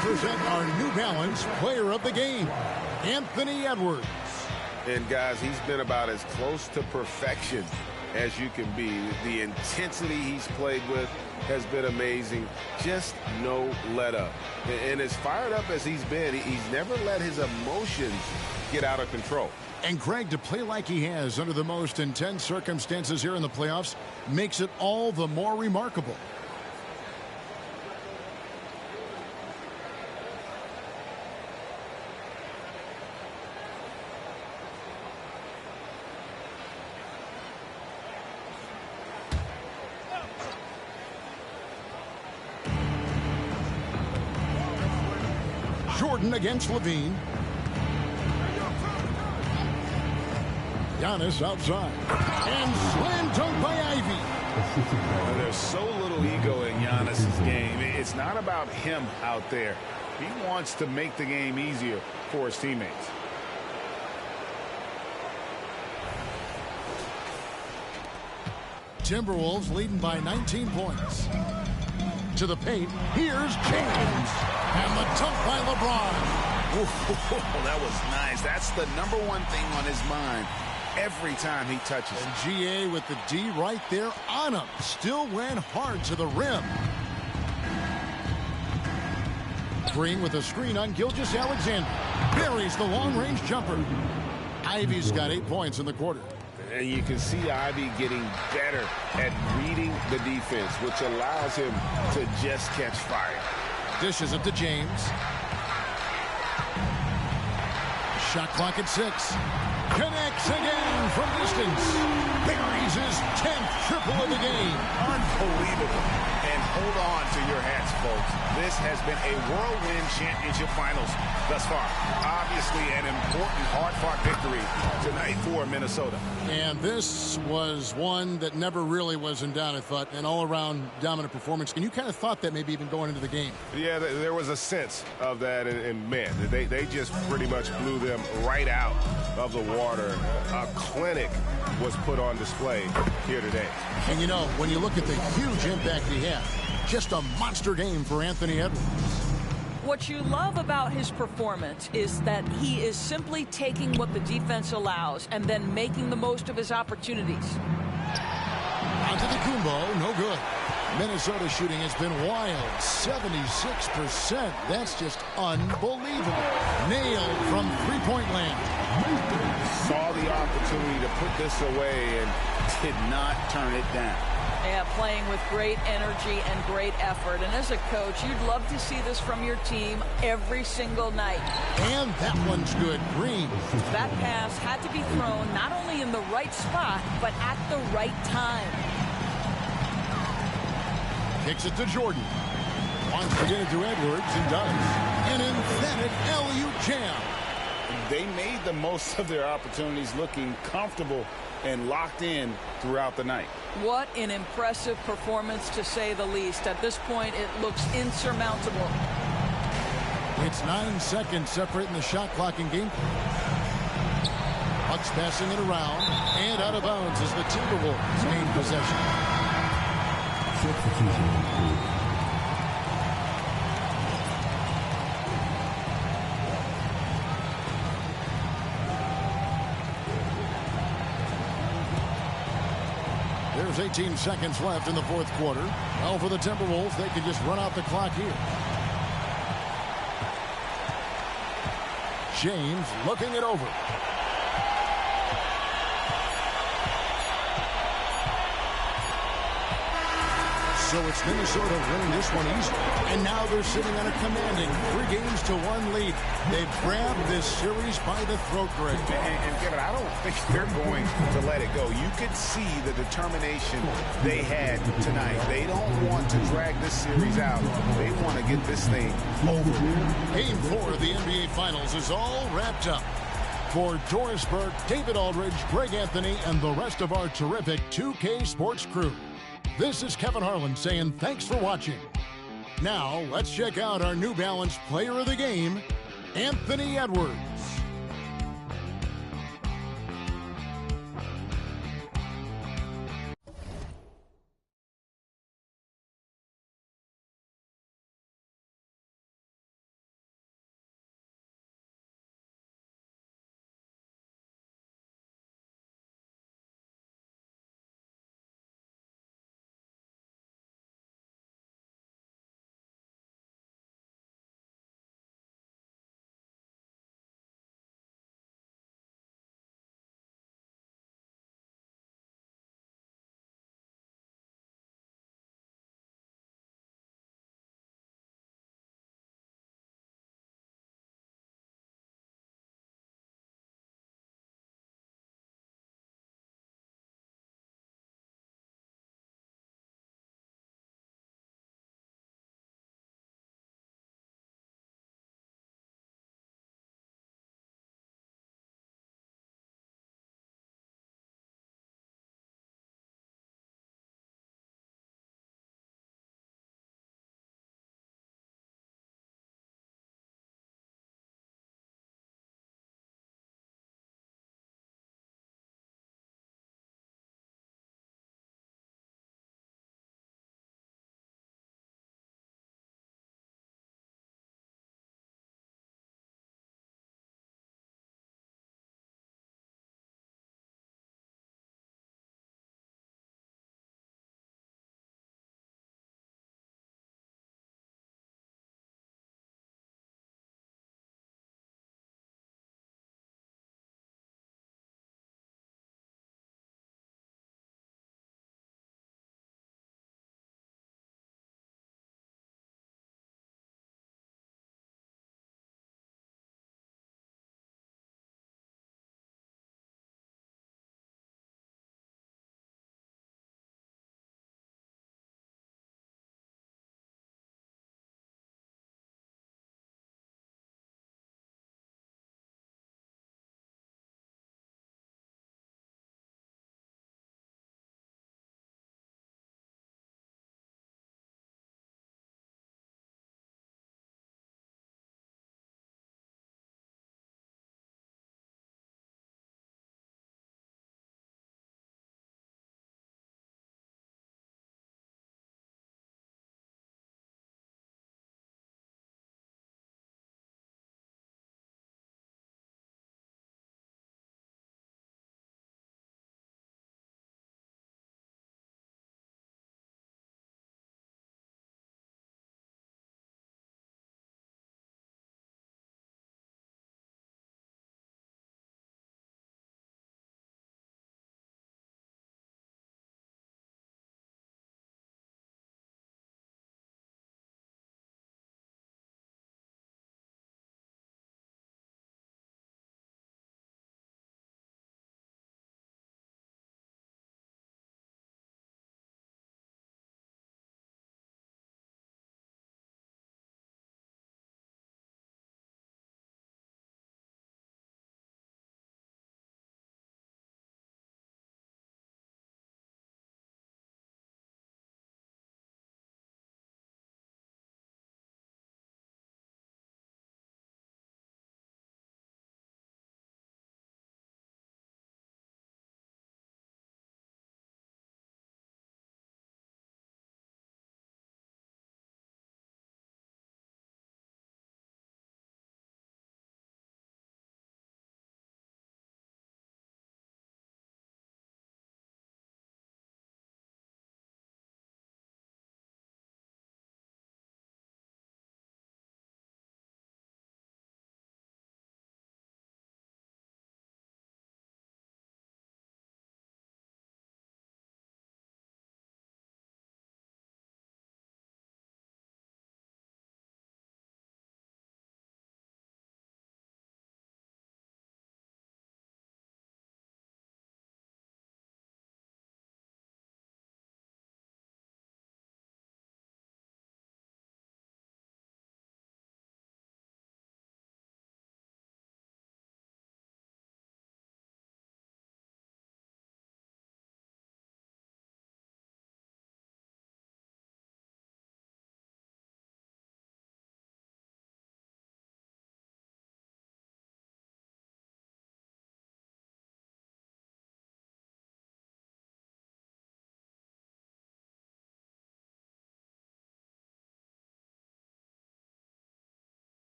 present our New Balance Player of the Game, Anthony Edwards. And guys, he's been about as close to perfection as you can be. The intensity he's played with has been amazing. Just no let up. And as fired up as he's been, he's never let his emotions get out of control. And Greg, to play like he has under the most intense circumstances here in the playoffs makes it all the more remarkable. Jordan against Levine. Giannis outside. And slam dunk by Ivy. There's so little ego in Giannis's game. It's not about him out there. He wants to make the game easier for his teammates. Timberwolves leading by 19 points. To the paint. Here's James. And the dunk by LeBron. Oh, that was nice. That's the number one thing on his mind every time he touches. And GA with the D right there on him. Still went hard to the rim. Green with a screen on Gilgeous-Alexander. Buries the long-range jumper. Ivy's got 8 points in the quarter. And you can see Ivy getting better at reading the defense, which allows him to just catch fire. Dishes it to James. Shot clock at 6. Connects again from distance. Buries his 10th triple of the game. Unbelievable. And hold on to your hats, folks. This has been a whirlwind championship finals thus far. Obviously an important hard-fought victory tonight for Minnesota. And this was one that never really was in doubt, I thought. An all-around dominant performance. And you kind of thought that maybe even going into the game. Yeah, there was a sense of that. And man, they just pretty much blew them right out of the water. A clinic was put on display here today. And you know, when you look at the huge impact he had, just a monster game for Anthony Edwards. What you love about his performance is that he is simply taking what the defense allows and then making the most of his opportunities. Antetokounmpo, no good. Minnesota shooting has been wild, 76%. That's just unbelievable. Nailed from three-point land. Saw the opportunity to put this away and did not turn it down. Yeah, playing with great energy and great effort. And as a coach, you'd love to see this from your team every single night. And that one's good. Green. That pass had to be thrown not only in the right spot, but at the right time. Kicks it to Jordan. Wants to get it to Edwards and does. An emphatic LU jam. They made the most of their opportunities, looking comfortable and locked in throughout the night. What an impressive performance, to say the least. At this point, it looks insurmountable. It's 9 seconds separating the shot clock and game. Bucks passing it around and out of bounds as the Timberwolves gain possession. There's 18 seconds left in the fourth quarter. Well, for the Timberwolves, they can just run out the clock here. James looking it over. So it's Minnesota winning this one easily. And now they're sitting on a commanding 3-1 lead. They've grabbed this series by the throat, Greg. And Kevin, I don't think they're going to let it go. You could see the determination they had tonight. They don't want to drag this series out. They want to get this thing over. Game 4 of the NBA Finals is all wrapped up. For Doris Burke, David Aldridge, Greg Anthony, and the rest of our terrific 2K Sports crew, this is Kevin Harlan saying thanks for watching. Now, let's check out our New Balance Player of the Game, Anthony Edwards.